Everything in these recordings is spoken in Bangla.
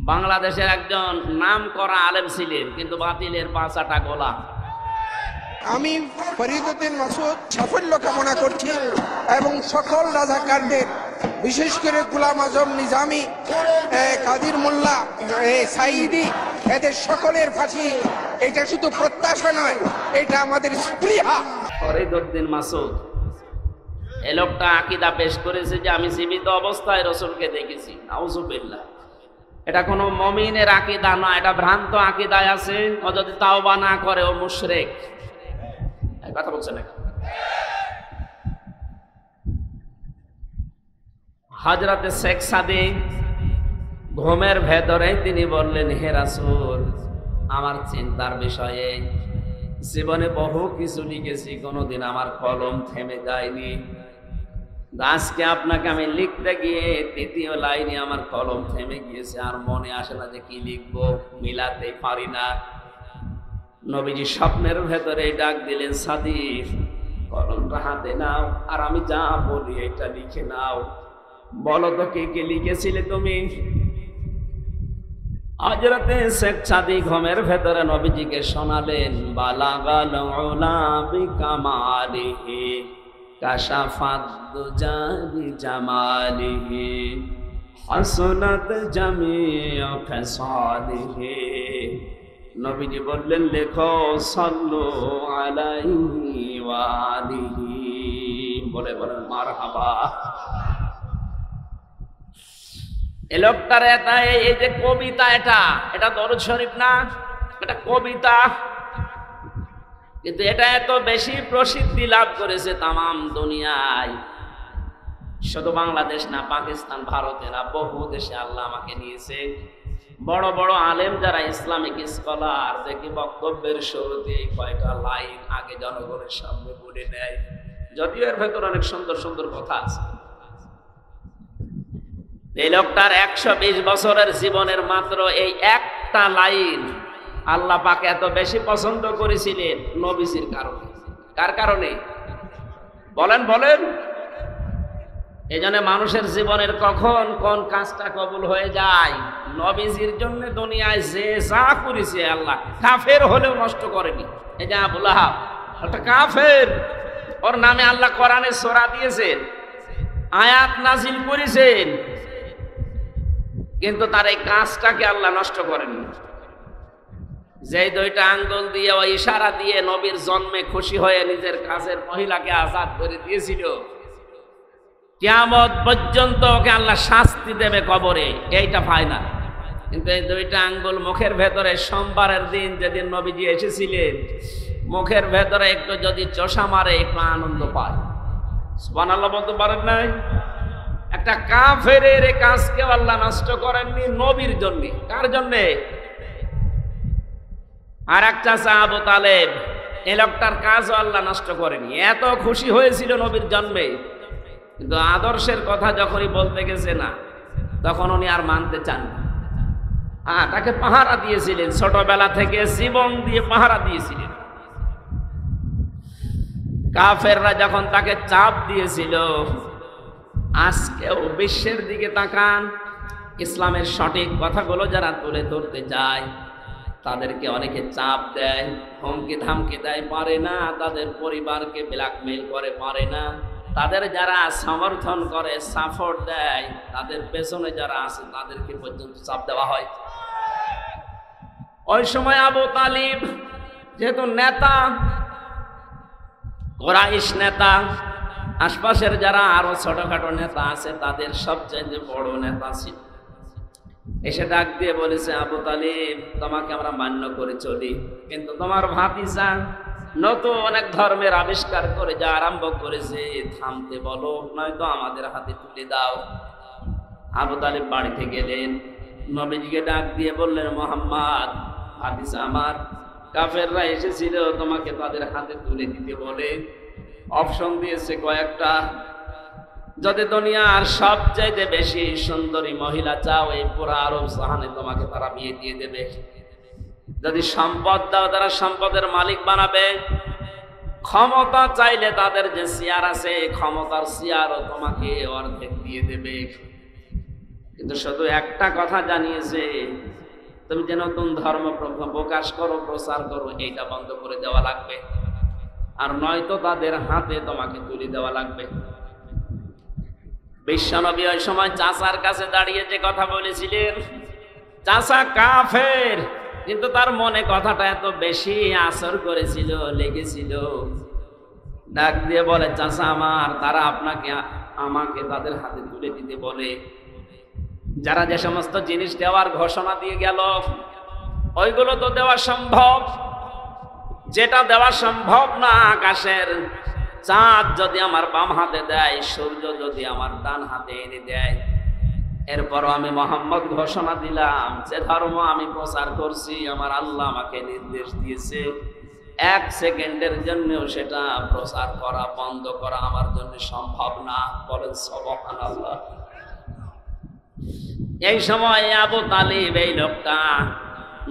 বাংলাদেশের একজন নাম করা আলেম ছিলেন, কিন্তু বাতিলের পাঁচাটা গোলা। আমি ফরিদউদ্দিন মাসুদ সাফল্য কামনা করছি এবং সকল রাজাকারদের, বিশেষ করে গোলাম আজম নিজামী, কাদির মোল্লা, সাইদি, এদের সকলের ফাঁসি এটা শুধু প্রত্যাশা নয়, এটা আমাদের স্পৃহা। ফরিদউদ্দিন মাসুদ এই লোকটা আকীদা পেশ করেছে যে আমি জীবিত অবস্থায় রাসূলকে দেখেছি। নাউজুবিল্লাহ। এটা কোনো মুমিনের আকীদা না, এটা ভ্রান্ত আকীদায় আছে। ও যদি তাওবা না করে ও মুশরিক। এই কথা বলছেন না? হযরতে শেখ সাদী ঘুমের ভেতরে তিনি বললেন, হে রাসূল, আমার চিন্তার বিষয়ে জীবনে বহু কিছু লিখেছি, কোনোদিন আমার কলম থেমে যায়নি। আজকে আপনাকে আমি লিখতে গিয়ে তৃতীয় লাইনে আমার কলম থেমে গিয়েছে, আর মনে আসে না যে কি লিখবো, মিলাতে পারি না। নবীজি স্বপ্নের ভেতরে ডাক দিলেন, সাদী কলমটা হাতে নাও, আর আমি যা বলি এটা লিখে নাও। বলো তো কে কে লিখেছিলে তুমি? হযরতে শেখ সাদী ঘুমের ভেতরে নবীজিকে শোনালেন, বালাগাল উলা বিকামালিহি কাশাফাদ দুজা বিজামালিহি হাসনাত জামিউ ফিসালিহি। নবীজি বললেন, লেখো সাল্লু আলাইহি ওয়া আলিহি। বলে বলেন মারহাবা। এই লোকটার এই যে কবিতা, এটা দরুদ শরীফ না, এটা কবিতা, কিন্তু এটা এত বেশি প্রসিদ্ধি লাভ করেছে তামাম দুনিয়ায়। শুধু বাংলাদেশ না, পাকিস্তান, ভারতে না, বহু দেশে আল্লাহ আমাকে নিয়েছে। বড় বড় আলেম যারা ইসলামিক স্কলার, দেখি বক্তব্যের শুরুতে কয়টা লাইন আগে জনগণের সামনে বলে নেয়, যদিও এর ভেতর অনেক সুন্দর সুন্দর কথা আছে। এই লোকটার 120 বছরের জীবনের মাত্র এই একটা লাইন আল্লাহ পাক এত বেশি পছন্দ করেছিলেন নবীজির কারণে। কার কারণে বলেন বলেন? এই জন্য মানুষের জীবনের কখন কোন কাজটা কবুল হয়ে যায়, নবীজির জন্য দুনিয়ায় যে যা করেছে আল্লাহ, কাফের হলেও নষ্ট করেনি। এই যে আবু লাহাব, ওটা কাফের, ওর নামে আল্লাহ কোরআনে সূরা দিয়েছেন, আয়াত নাজিল করেছেন, কিন্তু তার এই কাজটাকে আল্লাহ নষ্ট করেননি। যে দুইটা আঙ্গুল দিয়ে ওই ইশারা দিয়ে নবীর জন্মে খুশি হয়ে নিজের কাজের মহিলাকে আজাদ করে দিয়েছিল, কিয়ামত পর্যন্ত ওকে আল্লাহ শাস্তি দেবে কবরে, এইটা ফাইনাল। কিন্তু এই দুইটা আঙ্গুল মুখের ভেতরে সোমবারের দিন যেদিন নবীজি এসেছিলেন, মুখের ভেতরে একটু যদি চোষা মারে একটু আনন্দ পায়। সুবহানাল্লাহ বলতে পারেন নাই? একটা কাফেরের কাজকে আল্লাহ নষ্ট করেননি নবীর জন্য। কার জন্যে? আর একটা আবু তালেব, এই লোকটার কাজও আল্লাহ নষ্ট করেনি। এত খুশি হয়েছিল নবীর জন্মে, কিন্তু আদর্শের কথা যখনই বলতে গেছে না, তখন উনি আর মানতে চান না। তাকে পাহারা দিয়েছিলেন, ছোটবেলা থেকে জীবন দিয়ে পাহারা দিয়েছিলেন। কাফেররা যখন তাকে চাপ দিয়েছিল, আজকেও বিশ্বের দিকে তাকান, ইসলামের সঠিক কথাগুলো যারা তুলে ধরতে যায় তাদেরকে অনেকে চাপ দেয়, হুমকি ধামকি দেয়, পারে না। তাদের পরিবারকে ব্ল্যাকমেইল করে, পারে না। তাদের যারা সমর্থন করে, সাপোর্ট দেয়, তাদের পেছনে যারা আছে তাদেরকে পর্যন্ত চাপ দেওয়া হয়। ওই সময় আবু তালিব যেহেতু নেতা, কুরাইশ নেতা, আশপাশের যারা আরো ছোটখাটো নেতা আছে তাদের সবচেয়ে বড় নেতা ছিল। এসে ডাক দিয়ে বলেছে, আবু তালিব, তোমাকে আমরা মান্য করে চলি, কিন্তু তোমার ভাতিজা নতুন অনেক ধর্মের আবিষ্কার করে যা আরম্ভ করেছে, থামতে বলো, নয়তো আমাদের হাতে তুলে দাও। আবু তালিব বাড়িতে গেলেন, নবীজিকে ডাক দিয়ে বললেন, মুহাম্মদ, ভাতিজা আমার, কাফেররা এসেছিল তোমাকে তাদের হাতে তুলে দিতে বলে। অপশন দিয়েছে কয়েকটা। যদি দুনিয়ার সবচাইতে বেশি সুন্দরী মহিলা চাও, এই পুরো আরব জাহানে তোমাকে তারা বিয়ে দিয়ে দেবে। যদি সম্পদ দাও, তারা সম্পদের মালিক বানাবে। ক্ষমতা চাইলে তাদের যে চেয়ার আছে, ক্ষমতার চেয়ারও তোমাকে অর্ধেক দিয়ে দেবে। কিন্তু শুধু একটা কথা জানিয়েছে, তুমি যে নতুন ধর্ম প্রকাশ করো, প্রচার করো, এইটা বন্ধ করে দেওয়া লাগবে, আর নয়তো তাদের হাতে তোমাকে তুলে দেওয়া লাগবে। বিশ্বনবী ওই সময় চাচার কাছে দাঁড়িয়ে যে কথা বলেছিলেন, চাচা কাফের, কিন্তু তার মনে কথাটা এত বেশি আসর করেছিল, লেগেছিল। ডাক দিয়ে বলে, চাচা আমার, তারা আমাকে তাদের হাতে তুলে দিতে বলে। যারা যে সমস্ত জিনিস দেওয়ার ঘোষণা দিয়ে গেল, ওইগুলো তো দেওয়া সম্ভব। যেটা দেওয়া সম্ভব না, আকাশের চাঁদ যদি আমার বাম হাতে দেয়, সূর্য যদি আমার ডান হাতে এনে দেয়, এরপরও আমি মোহাম্মদ ঘোষণা দিলাম যে ধর্ম আমি প্রচার করছি, আমার আল্লাহ আমাকে নির্দেশ দিয়েছে, 1 সেকেন্ডের জন্যও সেটা প্রচার করা বন্ধ করা আমার জন্য সম্ভব না। বলেন সুবহানাল্লাহ। এই সময় আবু তালিব, এই লোকটা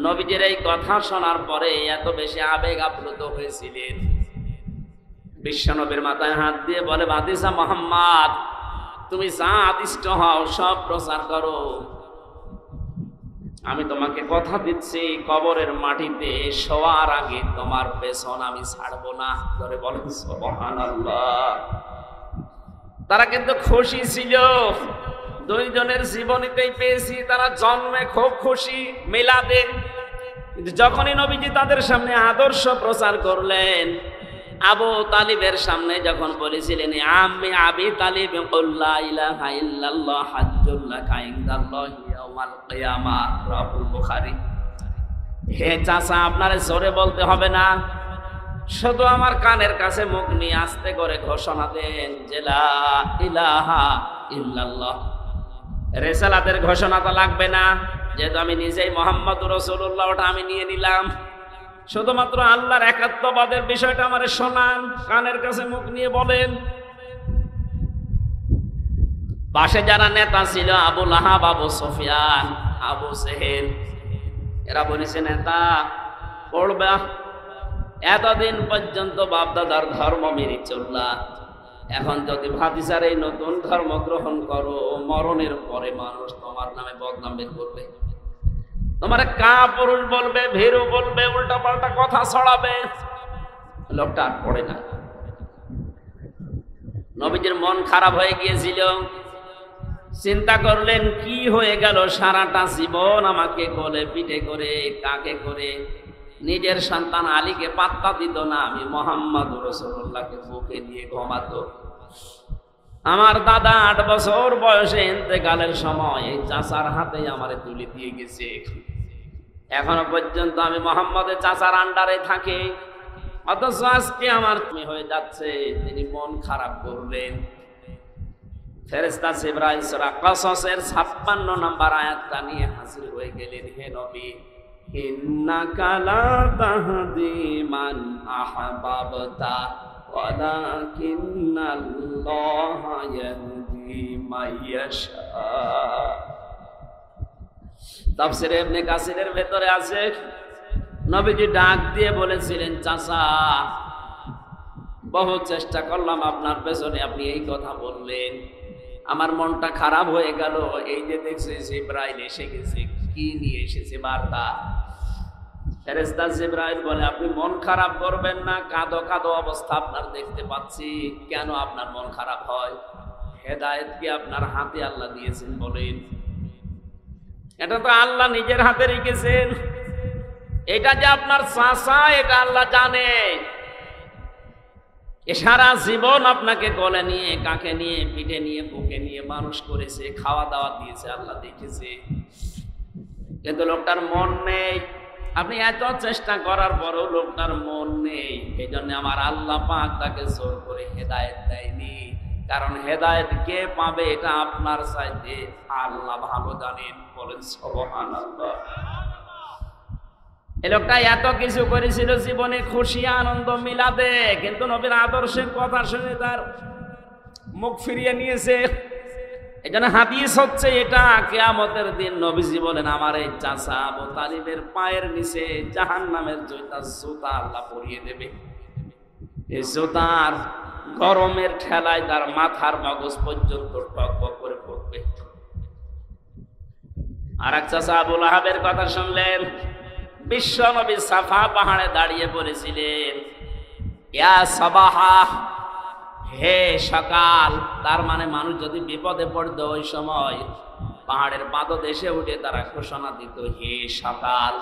নবীজির এই কথা শোনার পরে এত বেশি আবেগ আপ্লুত হয়েছিলেন, বিশ্বনবীর মাথায় হাত দিয়ে বলে, ভাতিজা মুহাম্মদ, তুমি যা আদিষ্ট হও সব প্রচার করো, আমি তোমাকে কথা দিচ্ছি, কবরের মাটিতে শোয়ার আগে তোমার পেছন আমি ছাড়বো না। ধরে বলেন সুবহানাল্লাহ। তারা কিন্তু খুশি ছিল, দুইজনের জীবনীতেই পেয়েছি তারা জন্মে খুব খুশি মিলাদে। কিন্তু যখনই নবীজি তাদের সামনে আদর্শ প্রচার করলেন, আবু তালিবের সামনে যখন বলেছিলেন, আমি আবি তালিব লা ইলাহা ইল্লাল্লাহ হাজ্জুল লাকা ইনদাল্লাহি ইয়াউমাল কিয়ামাহ, রাহুল বুখারী। হে চাচা, আপনারে জোরে বলতে হবে না, শুধু আমার কানের কাছে মুখ নিয়ে আস্তে করে ঘোষণা দেন যে লা ইলাহা ইল্লাল্লাহ। রিসালাতের ঘোষণা তো লাগবে না, যেহেতু আমি নিজেই মুহাম্মদুর রাসূলুল্লাহ, ওটা আমি নিয়ে নিলাম। শুধুমাত্র আল্লাহর একাত্মবাদের বিষয়টা আমারে শোনান, কানের কাছে মুখ নিয়ে বলেন। পাশে যারা নেতা ছিল, আবু লাহাব, আবু সুফিয়ান, আবু জেহেল, এরা বলেছে, নেতা পড়বা, এতদিন পর্যন্ত বাপদাদার ধর্ম মেনে চললা, এখন যদি ভাতিজার এই নতুন ধর্ম গ্রহণ করো, মরণের পরে মানুষ তোমার নামে বদনাম বের করবে, তোমার কাপুরুষ বলবে, ভীরু বলবে, উল্টা পাল্টা কথা ছড়াবে। লোকটা আর পড়ে না। নবীজির মন খারাপ হয়ে গিয়েছিল, চিন্তা করলেন কি হয়ে গেল, সারাটা জীবন আমাকে কোলে পিঠে করে, কাকে করে, নিজের সন্তান আলীকে পাত্তা দিত না, আমি মুহাম্মদুর রাসূলুল্লাহকে বুকে নিয়ে ঘুমাতো। আমার দাদা 8 বছর বয়সে ইন্তেকালের সময় এই চাচার হাতে আমারে তুলে দিয়ে গেছে, এখনো পর্যন্ত আমি মুহাম্মদের চাচার আন্ডারে থাকি, অথচ আজকে আমার তুমি হয়ে যাচ্ছে। তিনি মন খারাপ করলেন। ফেরেশতা জিবরাইল সূরা কসসের 56 নম্বর আয়াতটা নিয়ে হাজির হয়ে গেলেন, হে নবী, ইন্নাকা লা তাহদি মান আহবাবতা ওয়ালাকিন্নাল্লাহা ইয়াহদি মান ইয়াশা। তাফসীরে ইবনে কাসিরের ভেতরে আছে, নবীজি ডাক দিয়ে বলেছিলেন, চাচা, বহু চেষ্টা করলাম আপনার পেছনে, আপনি এই কথা বললেন, আমার মনটা খারাপ হয়ে গেল। এই যে দেখছি জিবরাইল এসে গেছে, কি নিয়ে এসেছে বার্তা? ফেরেশতা জিবরাইল বলে, আপনি মন খারাপ করবেন না, কাঁদো কাঁদো অবস্থা আপনার দেখতে পাচ্ছি, কেন আপনার মন খারাপ হয়? হেদায়েত কি আপনার হাতে আল্লাহ দিয়েছেন বলেন? এটা তো আল্লাহ নিজের হাতে রেখেছেন। এটা যে আপনার চাচা, এটা আল্লাহ জানে। সারা জীবন আপনাকে কোলে নিয়ে, কাকে নিয়ে, পিঠে নিয়ে, বুকে নিয়ে মানুষ করেছে, খাওয়া দাওয়া দিয়েছে, আল্লাহ দেখেছে। কিন্তু লোকটার মন নেই। আপনি এত চেষ্টা করার পরও লোকটার মন নেই। এই জন্য আমার আল্লাহ পাক তাকে জোর করে হেদায়েত দেয়নি, কারণ হেদায়েত কে পাবে এটা আপনার চাইতে আল্লাহ ভালো জানেন। বলেন সুবহানাল্লাহ। এই লোকটা এত কিছু করেছিল জীবনে, খুশি আনন্দ মিলাদে, কিন্তু নবীর আদর্শের কথা শুনে তার মুখ ফিরিয়ে নিয়েছে। এই জন্য হাদিস হচ্ছে এটা, কিয়ামতের দিন নবীজি বলেন, আমার এই চাচা আবু তালিবের পায়ের নিচে জাহান্নামের জুতা আল্লাহ পরিয়ে দেবে। এই জুতার গরমের ঠেলায় তার মাথার মগজ পর্যন্ত টকবক করে পড়বে। আর এক চাচা আবু লাহাবের কথা শুনলেন। বিশ্ব নবী সাফা পাহাড়ে দাঁড়িয়ে বলেছিলেন, ইয়া সাবাহা, হে সকাল। তার মানে মানুষ যদি বিপদে পড়তো ওই সময় পাহাড়ের পাদদেশে উঠে তারা ঘোষণা দিত, হে সকাল,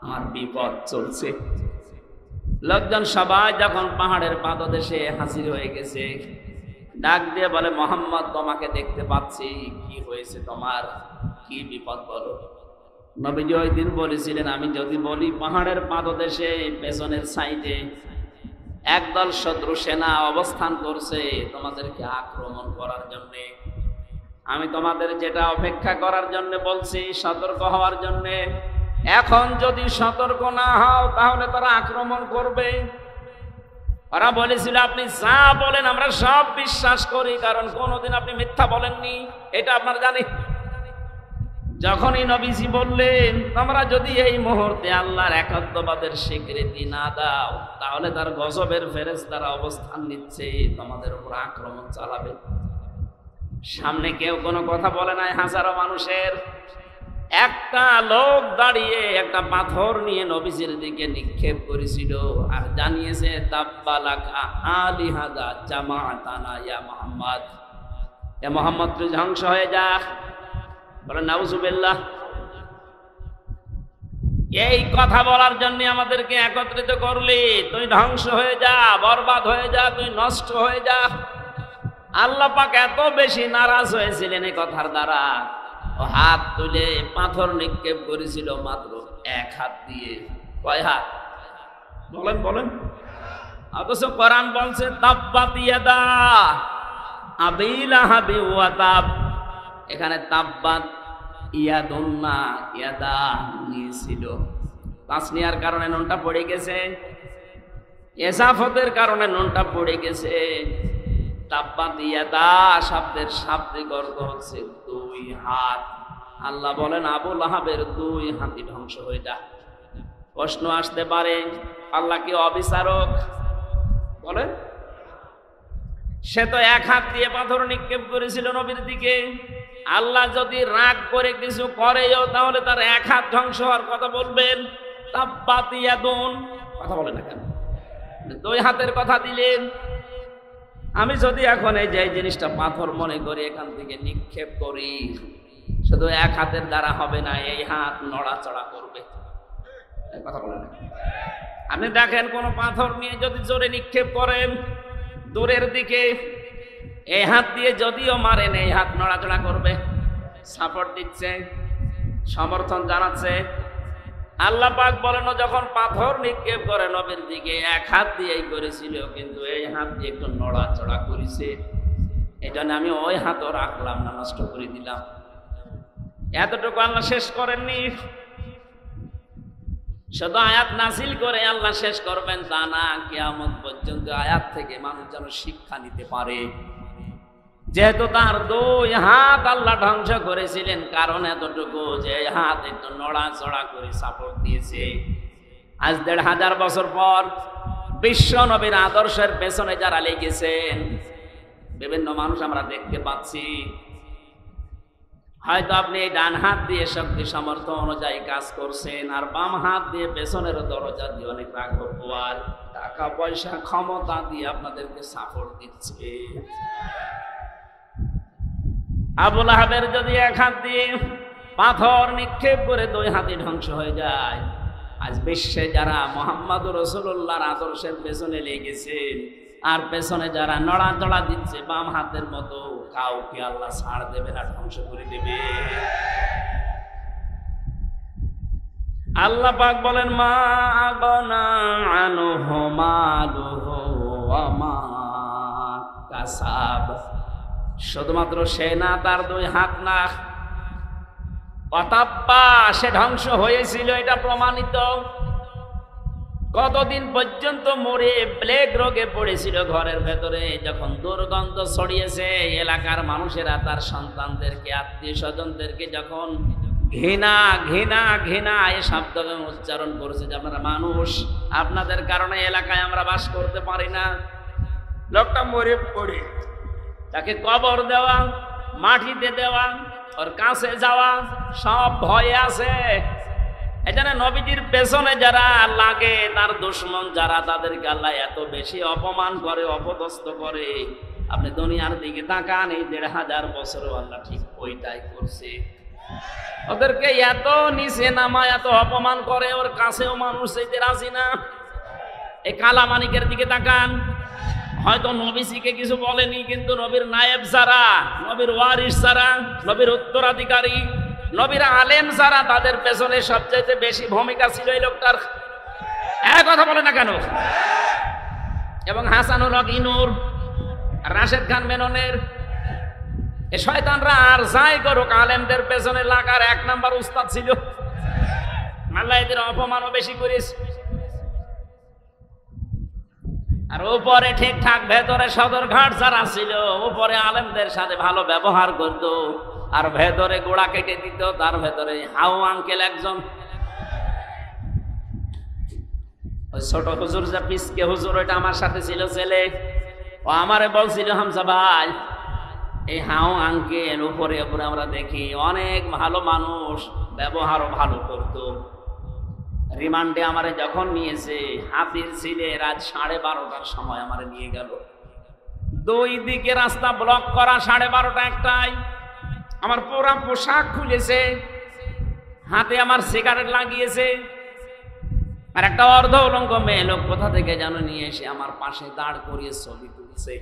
আমার বিপদ চলছে। লোকজন সবাই যখন পাহাড়ের পাদদেশে হাজির হয়ে গেছে, ডাক দিয়ে বলে, মোহাম্মদ তোমাকে দেখতে পাচ্ছি, কি হয়েছে তোমার, কি বিপদ বলো। নবীজি ওই দিন বলেছিলেন, আমি যদি বলি পাহাড়ের পাদদেশে পেছনের সাইডে একদল শত্রু সেনা অবস্থান করছে তোমাদেরকে আক্রমণ করার জন্য, আমি তোমাদের যেটা অপেক্ষা করার জন্য বলছি, সতর্ক হওয়ার জন্য, এখন যদি সতর্ক না হও তাহলে তারা আক্রমণ করবে। ওরা বলেছিল, আপনি যা বলেন আমরা সব বিশ্বাস করি, কারণ কোনোদিন আপনি মিথ্যা বলেননি, এটা আপনারা জানি। যখনই নবীজি বললেন, তোমরা যদি এই মুহূর্তে আল্লাহর একাত্মবাদের স্বীকৃতি না দাও, তাহলে তার গজবের ফেরেশতারা অবস্থান নিচ্ছে, তোমাদের উপর আক্রমণ চালাবে। সামনে কেউ কোনো কথা বলে নাই, হাজারো মানুষের। একটা লোক দাঁড়িয়ে একটা পাথর নিয়ে নবীজির দিকে নিক্ষেপ করেছিল আর জানিয়েছে, তাব্বালাকা আলিহাদা জামাআতানা ইয়া মুহাম্মদ, এ মুহাম্মদ তুই ধ্বংস হয়ে যা। বলেন নাউজুবিল্লাহ। এই কথা বলার জন্য আমাদেরকে একত্রিত করলি, তুই ধ্বংস হয়ে যা, বরবাদ হয়ে যা, তুই নষ্ট হয়ে যা। আল্লাহ পাক এত বেশি নারাজ হয়েছিলেন এই কথার দ্বারা, ও হাত তুলে পাথর নিক্ষেপ করেছিল মাত্র এক হাত দিয়ে। কয় হাত বলেন বলেন? অথচ কোরআন বলছে, তাব্বাত ইয়াদা আবি লাহাবি ওয়া তাব। এখানে তাব্বাত ইয়াদুন না, ইয়াদা নিয়েছিল। তাসনিয়ার কারণে নুনটা পড়ে গেছে, এসাফতের কারণে নুনটা পড়ে গেছে। তাব্বাত ইয়াদা শব্দের শাব্দিক অর্থ হচ্ছে দুই হাত। আল্লাহ বলেন, আবু লাহাবের দুই হাতই ধ্বংস হয়ে যা। প্রশ্ন আসতে পারে, আল্লাহ কি অবিচারক? বলেন, সে তো এক হাত দিয়ে পাথর নিক্ষেপ করেছিল নবীর দিকে। আল্লাহ যদি রাগ করে কিছু করেও, তাহলে তার এক হাত ধ্বংস হওয়ার কথা বলবেন? তাব্বাত ইয়াদুন কথা বলে না কেন? দুই হাতের কথা দিলেন। আমি যদি এখন এই যে জিনিসটা পাথর মনে করি, এখান থেকে নিক্ষেপ করি, শুধু এক হাতের দ্বারা হবে না, এই হাত নড়াচড়া করবে। কথা বলে না। আপনি দেখেন, কোন পাথর নিয়ে যদি জোরে নিক্ষেপ করেন দূরের দিকে, এই হাত দিয়ে যদিও মারেন, এই হাত নড়াচড়া করবে, সাপোর্ট দিচ্ছে, সমর্থন জানাচ্ছে। আল্লাহ পাক বলেন, যখন পাথর নিক্ষেপ করে নবীর দিকে এক হাত দিয়েই করেছিল, কিন্তু এই হাত দিয়ে একটু নড়াচড়া করেছে, এই জন্য আমি ওই হাতও রাখলাম না, নষ্ট করে দিলাম। এতটুকু আল্লাহ শেষ করেননি। শুধু আয়াত নাজিল করে আল্লাহ শেষ করবেন তা না, কিয়ামত পর্যন্ত আয়াত থেকে মানুষ যেন শিক্ষা নিতে পারে। যেহেতু তার দুই হাত আল্লাহ ধ্বংস করেছিলেন, কারণ এতটুকু যে হাত একটু নড়াচড়া করে সাপোর্ট দিয়েছে। আজ ১৫০০ বছর পর বিশ্ব নবীর আদর্শের পেছনে যারা লেগেছেন, বিভিন্ন মানুষ আমরা দেখতে পাচ্ছি। হয়তো আপনি এই ডান হাত দিয়ে শক্তি সামর্থ্য অনুযায়ী কাজ করছেন, আর বাম হাত দিয়ে পেছনের দরজা দিয়ে অনেক রাঘবওয়াল টাকা পয়সা ক্ষমতা দিয়ে আপনাদেরকে সাপোর্ট দিচ্ছে। আবু লাহাবের যদি এক হাত দিয়ে পাথর নিক্ষেপ করে দুই হাতে ধ্বংস হয়ে যায়, আজ বিশ্বে যারা মুহাম্মদুর রাসূলুল্লাহর আদর্শের পেছনে লেগেছেন আর পেছনে যারা নড়াচড়া দিচ্ছে বাম হাতের মতো, কাউকে আল্লাহ ছাড় দেবে না, ধ্বংস করে দেবে। আল্লাহ পাক বলেন, মা আগনা আনহু মালুহু ওয়া মা কাসাব। শুধুমাত্র সে না, তার দুই হাত না, অতাব্বা সে ধ্বংস হয়েছিল, এটা প্রমাণিত। কতদিন পর্যন্ত মরে প্লেগ রোগে পড়েছিল ঘরের ভেতরে, যখন দুর্গন্ধ ছড়িয়েছে, এলাকার মানুষেরা তার সন্তানদেরকে, আত্মীয় স্বজনদেরকে যখন ঘৃণা ঘৃণা ঘৃণা এ শব্দ উচ্চারণ করেছে যে আপনারা মানুষ, আপনাদের কারণে এলাকায় আমরা বাস করতে পারি না। লোকটা মরে পড়ে, তাকে কবর দেওয়া, মাটিতে দেওয়া, ওর কাছে যাওয়া সব ভয়ে আছে। এখানে নবীজির পেছনে যারা লাগে, তার দুশমন যারা, তাদেরকে আল্লাহ এত বেশি অপমান করে, অপদস্থ করে। আপনি দুনিয়ার দিকে তাকান, এই ১৫০০ বছরও আল্লাহ ঠিক ওইটাই করছে। ওদেরকে এত নিচে নামায়, এত অপমান করে, ওর কাছেও মানুষ যেতে রাজি না। এই কালা মানিকের দিকে তাকান, হয়তো নবীজিকে কিছু বলেনি, কিন্তু নবীর নায়েব যারা, নবীর ওয়ারিস যারা, নবীর উত্তরাধিকারী, নবীর আলেম যারা, তাদের পেছনে সবচাইতে বেশি ভূমিকা ছিল এই লোকটার। এক কথা বলে না কেন? এবং হাসানুল হক ইনুর, রাশেদ খান মেননের, এ শয়তানরা আর যাই করুক, আলেমদের পেছনে লাগার ১ নাম্বার উস্তাদ ছিল। আল্লাহ এদের অপমানও বেশি করেছে। আর উপরে ঠিকঠাক, ভেতরে সদরঘাট যারা ছিল, উপরে আলেমদের সাথে ভালো ব্যবহার করত, আর ভেতরে গোড়া কেটে দিত। তার ভেতরে হাউ আঙ্কেল একজন, ওই ছোট হুজুর যা পিসকে হুজুর, ওইটা আমার সাথে ছিল ছেলে। ও আমারে বলছিল, হামজা ভাই, এই হাউ আঙ্কেল উপরে উপরে আমরা দেখি অনেক ভালো মানুষ, ব্যবহারও ভালো করত। রিমান্ডে আমারে যখন নিয়েছে, হাতির ছিলে রাত 12:30টার সময় আমারে নিয়ে গেল। 2 দিকে রাস্তা ব্লক করা, 12:30 একটায়। আমার পুরা পোশাক খুলেছে, হাতে আমার সিগারেট লাগিয়েছে। আর একটা অর্ধ উলঙ্গ মেয়ে লোক কোথা থেকে যেন নিয়ে এসে আমার পাশে দাঁড় করিয়ে ছবি তুলছে।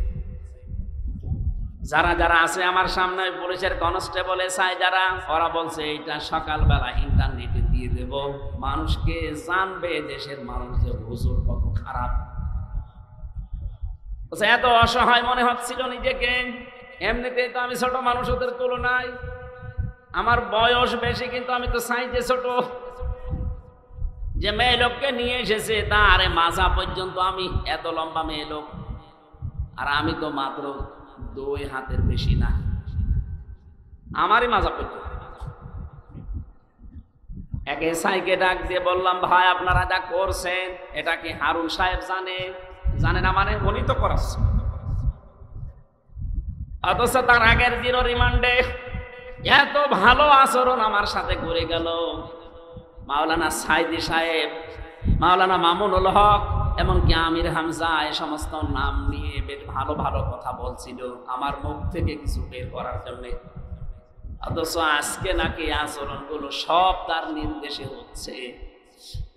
যারা যারা আছে আমার সামনে, পুলিশের কনস্টেবল এসআই যারা, ওরা বলছে এইটা সকালবেলা ইন্টারনেটে দিয়ে দেব, মানুষকে জানবে দেশের মানুষ যে হুজুর কত খারাপ। এত অসহায় মনে হচ্ছিল নিজেকে। এমনিতেই তো আমি ছোট মানুষ ওদের তুলনায়, আমার বয়স বেশি, কিন্তু আমি তো সাইজে ছোট। যে মেয়ে লোককে নিয়ে এসেছে, তার মাথা পর্যন্ত আমি, এত লম্বা মেয়ে লোক, আর আমি তো মাত্র 2 হাতের বেশি না, আমারই মাজা পর্যন্ত। এক এসআইকে ডাক দিয়ে বললাম, ভাই আপনারা যা করছেন এটা কি হারুন সাহেব জানে না? মানে উনি তো করাচ্ছে। অথচ তার আগের দিন রিমান্ডে এত ভালো আচরণ আমার সাথে করে গেল। মাওলানা সাইদি সাহেব, মাওলানা মামুনুল হক, এমনকি আমির হামজা, এ সমস্ত নাম নিয়ে বেশ ভালো ভালো কথা বলছিল আমার মুখ থেকে কিছু বের করার জন্য। অথচ আজকে নাকি আচরণগুলো সব তার নির্দেশে হচ্ছে।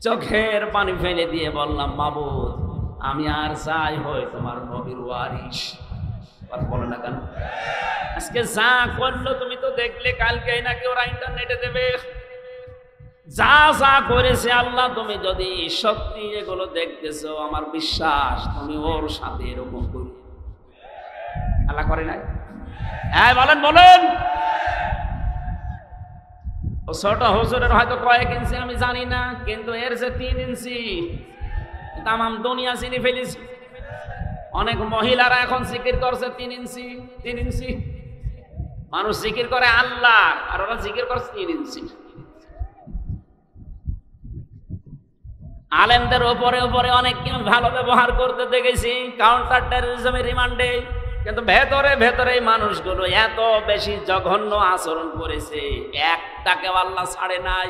চোখের পানি ফেলে দিয়ে বললাম, মাবুদ, আমি আর যাই হই তোমার নবীর ওয়ারিস। কথা বলো না কেন? আজকে যা করলো তুমি তো দেখলে, কালকে নাকি ওরা ইন্টারনেটে দেবে। যা যা করেছে আল্লাহ, তুমি যদি সত্যি এগুলো দেখতেছো, আমার বিশ্বাস তুমি ওর সাথে এরকম করি। আল্লাহ করে নাই? হ্যাঁ বলেন বলেন। ও ছোট হুজুরের হয়তো কয়েক ইঞ্চি আমি জানি না, কিন্তু এর যে 3 ইঞ্চি, তামাম দুনিয়া চিনি ফেলেছি। অনেক মহিলারা এখন জিকির করছে 3 ইঞ্চি 3 ইঞ্চি। মানুষ জিকির করে আল্লাহ, আর ওরা জিকির করছে 3 ইঞ্চি। আলেমদের উপরে উপরে অনেক ভালো ব্যবহার করতে দেখেছি কাউন্টার টেররিজমের রিমান্ডে, কিন্তু ভেতরে ভেতরে এই মানুষগুলো এত বেশি জঘন্য আচরণ করেছে, একটাকেও আল্লাহ ছাড়ে নাই।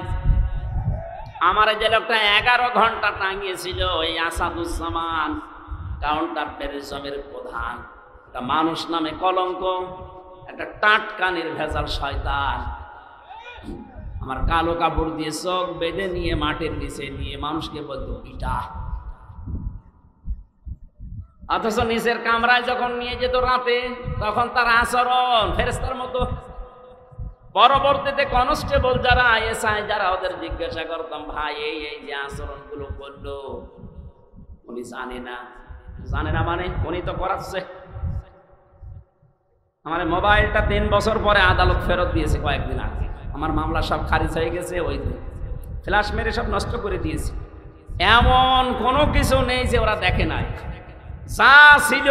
আমার যে লোকটা 11 ঘন্টা টাঙিয়েছিল, এই আসাদুজ্জামান, কাউন্টার টেররিজমের প্রধান, একটা মানুষ নামে কলঙ্ক, একটা টাটকা নির্ভেজাল শয়তান, আমার কালো কাপড় দিয়ে চোখ বেঁধে নিয়ে মাটির নিচে নিয়ে মানুষকে বলতো পিটা। অথচ নিচের কামরায় যখন নিয়ে যেত রাতে, তখন তার আচরণ ফেরেশতার মতো। পরবর্তীতে কনস্টেবল যারা, এসআই যারা, ওদের জিজ্ঞাসা করতাম, ভাই এই এই যে আচরণগুলো করলো, উনি জানে না মানে উনি তো করাচ্ছে। আমার মোবাইলটা 3 বছর পরে আদালত ফেরত দিয়েছে কয়েকদিন আগে। আমার মামলা সব খারিজ হয়ে গেছে, ওই ফ্ল্যাশ মেরে সব নষ্ট করে দিয়েছে। এমন কোনো কিছু নেই যে ওরা দেখে নাই, যা ছিল।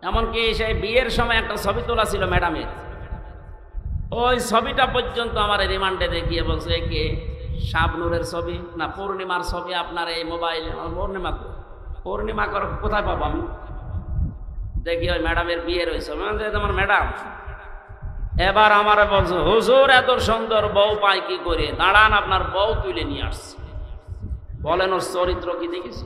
এমনকি সেই বিয়ের সময় একটা ছবি তোলা ছিল ম্যাডামের, ওই ছবিটা পর্যন্ত আমার রিমান্ডে দেখিয়ে বলছে, কে শাবনুরের ছবি না পূর্ণিমার ছবি আপনার এই মোবাইলে? পূর্ণিমা কোথায় পাবো আমি? দেখি ওই ম্যাডামের বিয়ের ওই ছবি। আমার ম্যাডাম এবার আমার বলছে, হুজুর এত সুন্দর বউ পাই কি করে? দাঁড়ান, আপনার বউ তুলে নিয়ে আসছে। বলেন ওর চরিত্র কি দেখেছি?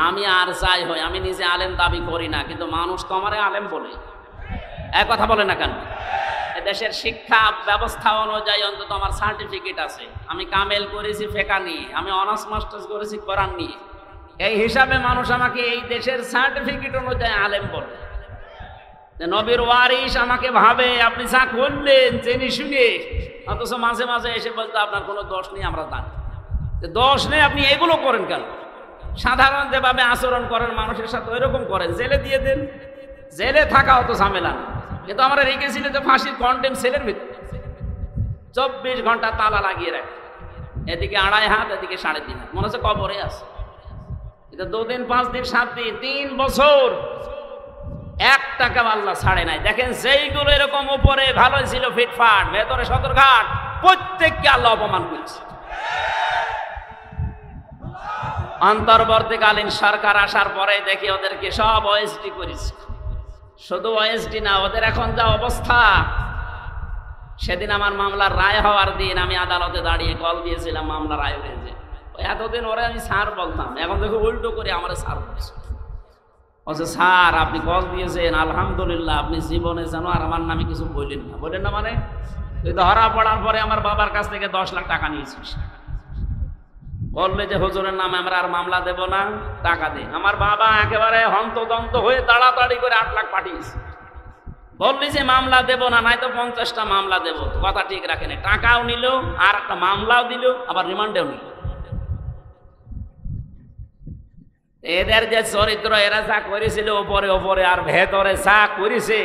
আমি আর যাই হই, আমি নিজে আলেম দাবি করি না, কিন্তু মানুষ তো আমারে আলেম বলে। এক কথা বলে না কেন? দেশের শিক্ষা ব্যবস্থা অনুযায়ী অন্তত আমার সার্টিফিকেট আছে, আমি কামেল করেছি ফেকা নিয়ে, আমি অনার্স মাস্টার্স করেছি কোরআন নিয়ে। এই হিসাবে মানুষ আমাকে এই দেশের সার্টিফিকেট অনুযায়ী আলেম বলে। নবীর ওয়ারিস আমাকে ভাবে আপনি যা করলেন জেনে শুনে, অথচ মাঝে মাঝে এসে বলতে আপনার কোনো দোষ নেই। আমরা জানি দোষ নেই, আপনি এগুলো করেন কেন? সাধারণ যেভাবে আচরণ করেন মানুষের সাথে ওইরকম করেন, জেলে দিয়ে দেন। জেলে থাকা অত ঝামেলা না, কিন্তু আমরা রেখেছিল যে ফাঁসির কন্টেম সেলের ভিতরে 24 ঘন্টা তালা লাগিয়ে রাখে, এদিকে 2.5 হাত, এদিকে 3.5 হাত, মনে হচ্ছে কবরে আছে। কিন্তু 2 দিন 5 দিন 7 দিন 3 বছর 1 টাকা আল্লাহ ছাড়ে নাই। দেখেন যেইগুলো এরকম উপরে ভালো ছিল ফিটফাট, ভেতরে সদরঘাট, প্রত্যেককে আল্লাহ অপমান করেছে। অন্তর্বর্তীকালীন সরকার আসার পরে দেখি ওদেরকে সব ওএসডি করেছে। শুধু ওএসডি না, ওদের এখন যা অবস্থা, সেদিন আমার মামলার রায় হওয়ার দিন আমি আদালতে দাঁড়িয়ে কল দিয়েছিলাম, মামলা রায় হয়েছে। এতদিন ওরে আমি স্যার বলতাম, এখন দেখো উল্টো করে আমার স্যার বলছে। বলছে স্যার আপনি কল দিয়েছেন আলহামদুলিল্লাহ, আপনি জীবনে যেন আর আমার নামে কিছু বললেন না। বললেন না মানে? তুই ধরা পড়ার পরে আমার বাবার কাছ থেকে 10 লাখ টাকা নিয়েছিস, বললে যে হুজুরের নামে আমরা আর মামলা দেব না, টাকা দে। আমার বাবা একেবারে হন্তদন্ত হয়ে তাড়াতাড়ি করে 8 লাখ পাঠিয়েছে। বললি যে মামলা দেব না, নাই তো 50টা মামলা দেব। কথা ঠিক রাখেন, টাকাও নিল আর একটা মামলাও দিল, আবার রিমান্ডেও নিল। এদের যে চরিত্র, এরা যা করেছিল ওপরে ওপরে, আর ভেতরে যা করেছে,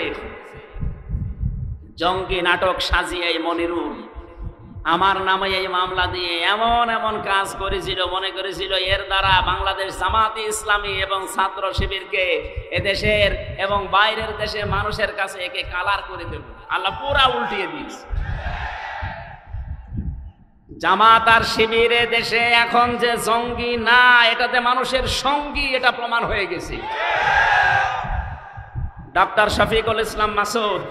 জঙ্গি নাটক সাজিয়ে এই মনিরুল আমার নামে এই মামলা দিয়ে এমন এমন কাজ করেছিল, মনে করেছিল এর দ্বারা বাংলাদেশ জামাতে ইসলামী এবং ছাত্র শিবিরকে এদেশের এবং বাইরের দেশে মানুষের কাছে একে কালার করে দেব। আল্লাহ পুরা উল্টিয়ে দিয়েছে। জামাত আর শিবির দেশে এখন যে জঙ্গি না, এটাতে মানুষের সঙ্গী, এটা প্রমাণ হয়ে গেছে। ডক্টর শফিকুল ইসলাম মাসুদ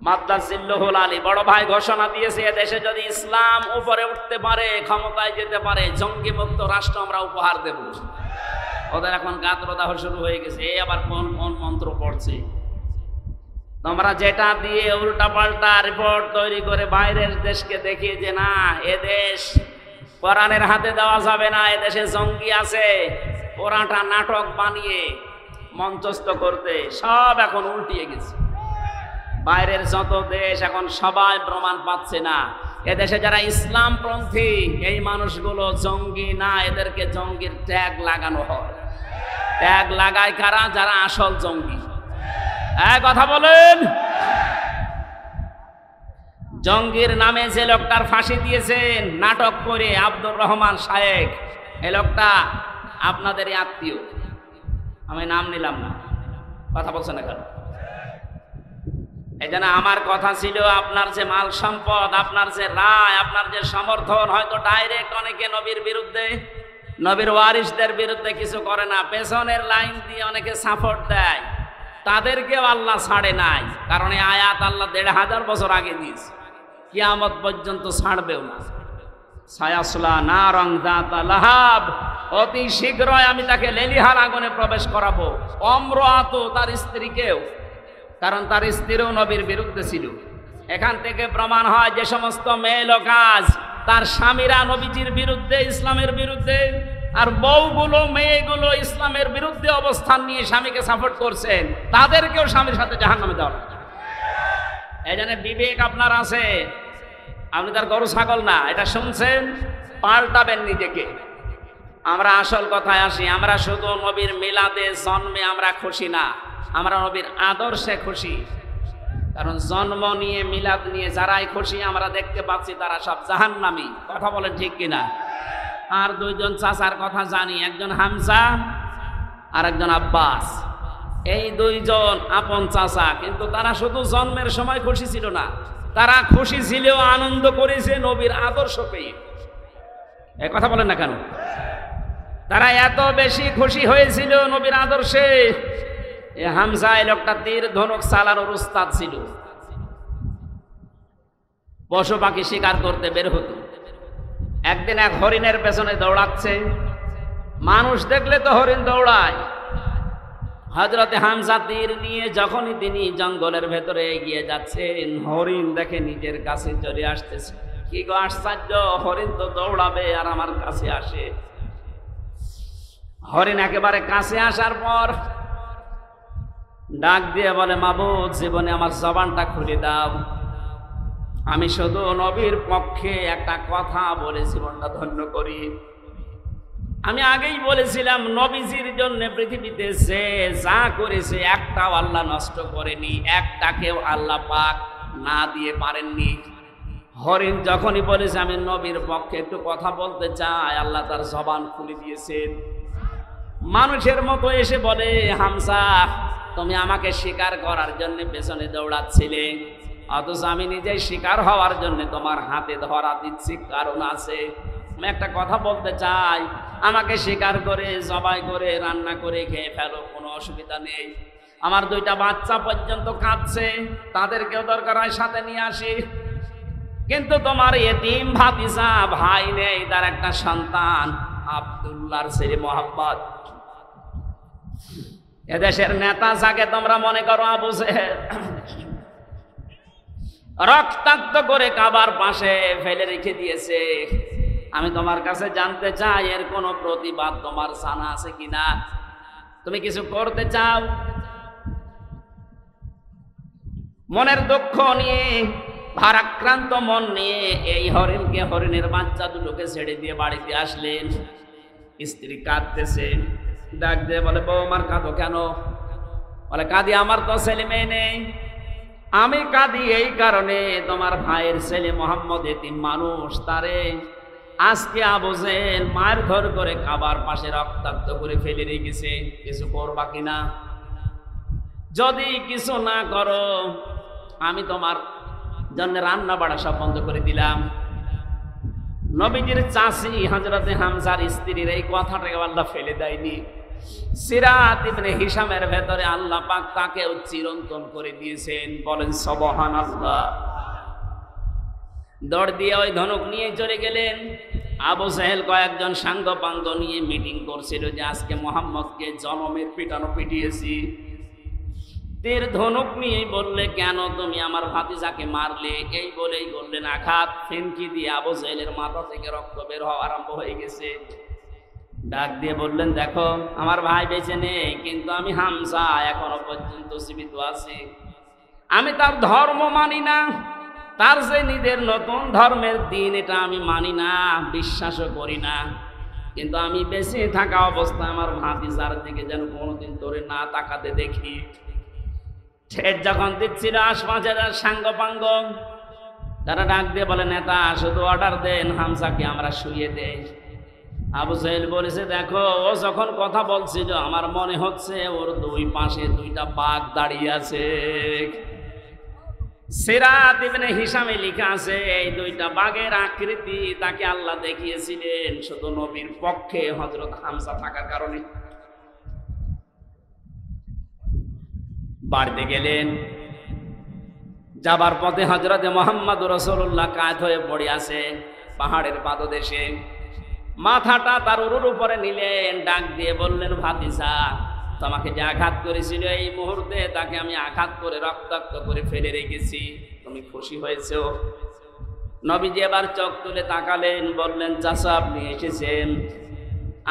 মাদ্দাজিল্লুহুল আলী বড় ভাই ঘোষণা দিয়েছে, এদেশে যদি ইসলাম উপরে উঠতে পারে, ক্ষমতায় যেতে পারে, জঙ্গি মুক্ত রাষ্ট্র আমরা উপহার দেব। ওদের এখন গাত্রদাহ শুরু হয়ে গেছে। এই আবার কোন কোন মন্ত্র পড়ছে, তোমরা যেটা দিয়ে উল্টা পাল্টা রিপোর্ট তৈরি করে বাইরের দেশকে দেখিয়ে যে না এদেশ কোরআনের হাতে দেওয়া যাবে না, এদেশে জঙ্গি আছে, পুরাটা নাটক বানিয়ে মঞ্চস্থ করতে সব এখন উল্টিয়ে গেছে। বাইরের যত দেশ এখন সবাই প্রমাণ পাচ্ছে না এদেশে যারা ইসলামপন্থী এই মানুষগুলো জঙ্গি না, এদেরকে জঙ্গির ট্যাগ লাগানো হয়। ট্যাগ লাগায় কারা? যারা আসল জঙ্গি। এক কথা বলেন, জঙ্গির নামে যে লোকটার ফাঁসি দিয়েছেন নাটক করে আব্দুর রহমান শায়েখ, এই লোকটা আপনাদেরই আত্মীয়, আমি নাম নিলাম না, কথা বলছেন না কেন? এই জন্য আমার কথা ছিল, আপনার যে মাল সম্পদ, আপনার যে রায়, আপনার যে সমর্থন, হয়তো ডাইরেক্ট অনেকে নবীর বিরুদ্ধে, নবীর ওয়ারিসদের বিরুদ্ধে কিছু করে না, পেছনের লাইন দিয়ে অনেকে সাপোর্ট দেয়, তাদেরকেও আল্লাহ ছাড়ে নাই। কারণ এই আয়াত আল্লাহ 1500 বছর আগে দিয়েছে, কিয়ামত পর্যন্ত ছাড়বেও না। সায়াসলা নারং যাতা লাহাব, অতি শীঘ্রই আমি তাকে লেলিহান আগুনে প্রবেশ করাবো। অমরাত, তার স্ত্রীকেও, কারণ তার স্ত্রীও নবীর বিরুদ্ধে ছিল। এখান থেকে প্রমাণ হয় যে সমস্ত মেয়ে লোকাজ তার স্বামীরা নবীজির বিরুদ্ধে, ইসলামের বিরুদ্ধে, আর বউগুলো মেয়েগুলো ইসলামের বিরুদ্ধে অবস্থান নিয়ে স্বামীকে সাপোর্ট করছেন, তাদেরকেও স্বামীর সাথে জাহান্নামে দেওয়া। এই জন্য বিবেক আপনার আছে, আপনি তার গরু ছাগল না। এটা শুনছেন, পাল্টাবেন নিজেকে। আমরা আসল কথায় আসি, আমরা শুধু নবীর মিলাদে জন্মে আমরা খুশি না, আমরা নবীর আদর্শে খুশি। কারণ জন্ম নিয়ে মিলাদ নিয়ে যারাই খুশি আমরা দেখতে পাচ্ছি তারা সব জাহান্নামী। কথা বলেন ঠিক কিনা? আর 2 জন চাচার কথা জানি, একজন হামজা আর একজন আব্বাস। এই 2 জন আপন চাচা, কিন্তু তারা শুধু জন্মের সময় খুশি ছিল না, তারা খুশি ছিল, আনন্দ করেছে নবীর আদর্শ পেয়ে। এই কথা বলেন না কেন? তারা এত বেশি খুশি হয়েছিল নবীর আদর্শে, এ হামজা এই লোকটা তীর ধনুক চালানোর উস্তাদ ছিল। পশু পাখি শিকার করতে বের হতো। একদিন এক হরিণের পেছনে দৌড়াচ্ছে, মানুষ দেখলে তো হরিণ দৌড়ায়। হযরতে হামজা তীর নিয়ে যখনই তিনি জঙ্গলের ভেতরে এগিয়ে যাচ্ছেন, হরিণ দেখে নিজের কাছে চলে আসতেছে। কি গো আশ্চর্য, হরিণ তো দৌড়াবে আর আমার কাছে আসে। হরিণ একেবারে কাছে আসার পর ডাক দিয়ে বলে, মাবুদ, জীবনে আমার জবানটা খুলে দাও, আমি শুধু নবীর পক্ষে একটা কথা বলে জীবনটা ধন্য করি। আমি আগেই বলেছিলাম, নবীজির জন্য পৃথিবীতে যে যা করেছে একটাও আল্লাহ নষ্ট করেনি, একটাকেও আল্লাহ পাক না দিয়ে পারেননি। হরিণ যখনই বলেছে আমি নবীর পক্ষে একটু কথা বলতে চাই, আল্লাহ তার জবান খুলে দিয়েছেন। মানুষের মতো এসে বলে, হামজা, তুমি আমাকে শিকার করার জন্য পেছনে দৌড়াচ্ছিলে, অথচ আমি নিজেই শিকার হওয়ার জন্য তোমার হাতে ধরা দিচ্ছি, কারণ আছে। আমি একটা কথা বলতে চাই, আমাকে শিকার করে জবাই করে রান্না করে খেয়ে ফেলো, কোনো অসুবিধা নেই। আমার দুইটা বাচ্চা পর্যন্ত কাঁদছে, তাদেরকেও দরকার হয় সাথে নিয়ে আসি। কিন্তু তোমার এতিম ভাতিজা ভাই নেই, তার একটা সন্তান আব্দুল্লাহর ছেলে মোহাম্মদ। এদেশের নেতা যাকে তোমরা মনে করো আবু জেহেল, রক্তাক্ত করে কাবার পাশে ফেলে রেখে দিয়েছে। আমি তোমার কাছে জানতে চাই, এর কোনো প্রতিবাদ তোমার জানা আছে কিনা? তুমি কিছু করতে চাও? মনের দুঃখ নিয়ে, ভারাক্রান্ত মন নিয়ে এই হরিণকে, হরিণের বাচ্চা দুটোকে ছেড়ে দিয়ে বাড়িতে আসলেন। স্ত্রী কাঁদতেছে, ডাক দিয়ে বলে, বৌমার কাঁদো কেন? বলে, কাঁদি, আমার তো ছেলে মেয়ে নেই। আমি কাঁদি এই কারণে, তোমার ভাইয়ের ছেলে মোহাম্মদ এতিম মানুষ, তারে আজকে আবু জেহেল মারধর করে কাবার পাশে রক্তাক্ত করে ফেলে রেখেছে। কিছু করবা কিনা? যদি কিছু না করো, আমি তোমার জন্য রান্না বাড়া সব বন্ধ করে দিলাম। নবীজির চাচি হযরতে হামজার স্ত্রীর এই কথাটাকে আল্লাহ ফেলে দেয়নি। সিরাত ইবনে হিশামের ভেতরে আল্লাহ পাক তাকেও চিরন্তন করে দিয়েছেন। বলেন সুবহানাল্লাহ। দৌড় দিয়ে ওই ধনুক নিয়ে চলে গেলেন। আবু জেহেল কয়েকজন সাঙ্গ পাঙ্গ নিয়ে মিটিং করছিল যে আজকে মোহাম্মদকে জনমের পিটানো পিটিয়েছি। তীর ধনুক নিয়ে বললে, কেন তুমি আমার ভাতিজাকে মারলে? এই বলেই বললেন আঘাত। ফেনকি দিয়ে আবু জেহেলের মাথা থেকে রক্ত বের হওয়া আরম্ভ হয়ে গেছে। ডাক দিয়ে বললেন, দেখো, আমার ভাই বেঁচে নেই, কিন্তু আমি হামজা এখনো পর্যন্ত জীবিত আছি। আমি তার ধর্ম মানি না, তার যে নিজের নতুন ধর্মের দিন, এটা আমি মানি না, বিশ্বাসও করি না। কিন্তু আমি বেঁচে থাকা অবস্থায় আমার ভাতিজার দিকে যেন কোনোদিন তোরে না তাকাতে দেখি। ঠেট যখন দিচ্ছিল আশপাশের সাঙ্গ পাঙ্গ, তারা ডাক দিয়ে বলে, নেতা, শুধু অর্ডার দেন, হামজাকে আমরা শুইয়ে দেই। আবু জেহেল বলেছে, দেখো, ও যখন কথা বলছিল আমার মনে হচ্ছে ওর দুই পাশে দুইটা বাঘ দাঁড়িয়ে আছে। সিরাত ইবনে হিশামে লেখা আছে, এই দুইটা বাঘের আকৃতি তাকে আল্লাহ দেখিয়েছিলেন শুধু নবীর পক্ষে হযরত হামজা থাকার কারণে। বাড়িতে গেলেন, যাবার পথে হযরতে মুহাম্মদ রাসূলুল্লাহ কাঁধ হয়ে পড়ে আছে পাহাড়ের পাদদেশে। মাথাটা তার উরুর উপরে নিলেন, ডাক দিয়ে বললেন, ভাতিজা, তোমাকে যে আঘাত করেছিল এই মুহূর্তে তাকে আমি আঘাত করে রক্তাক্ত করে ফেলে রেখেছি, তুমি খুশি হয়েছো? নবীজি এবার চোখ তুলে তাকালেন, বললেন, চাচা, আপনি এসেছেন,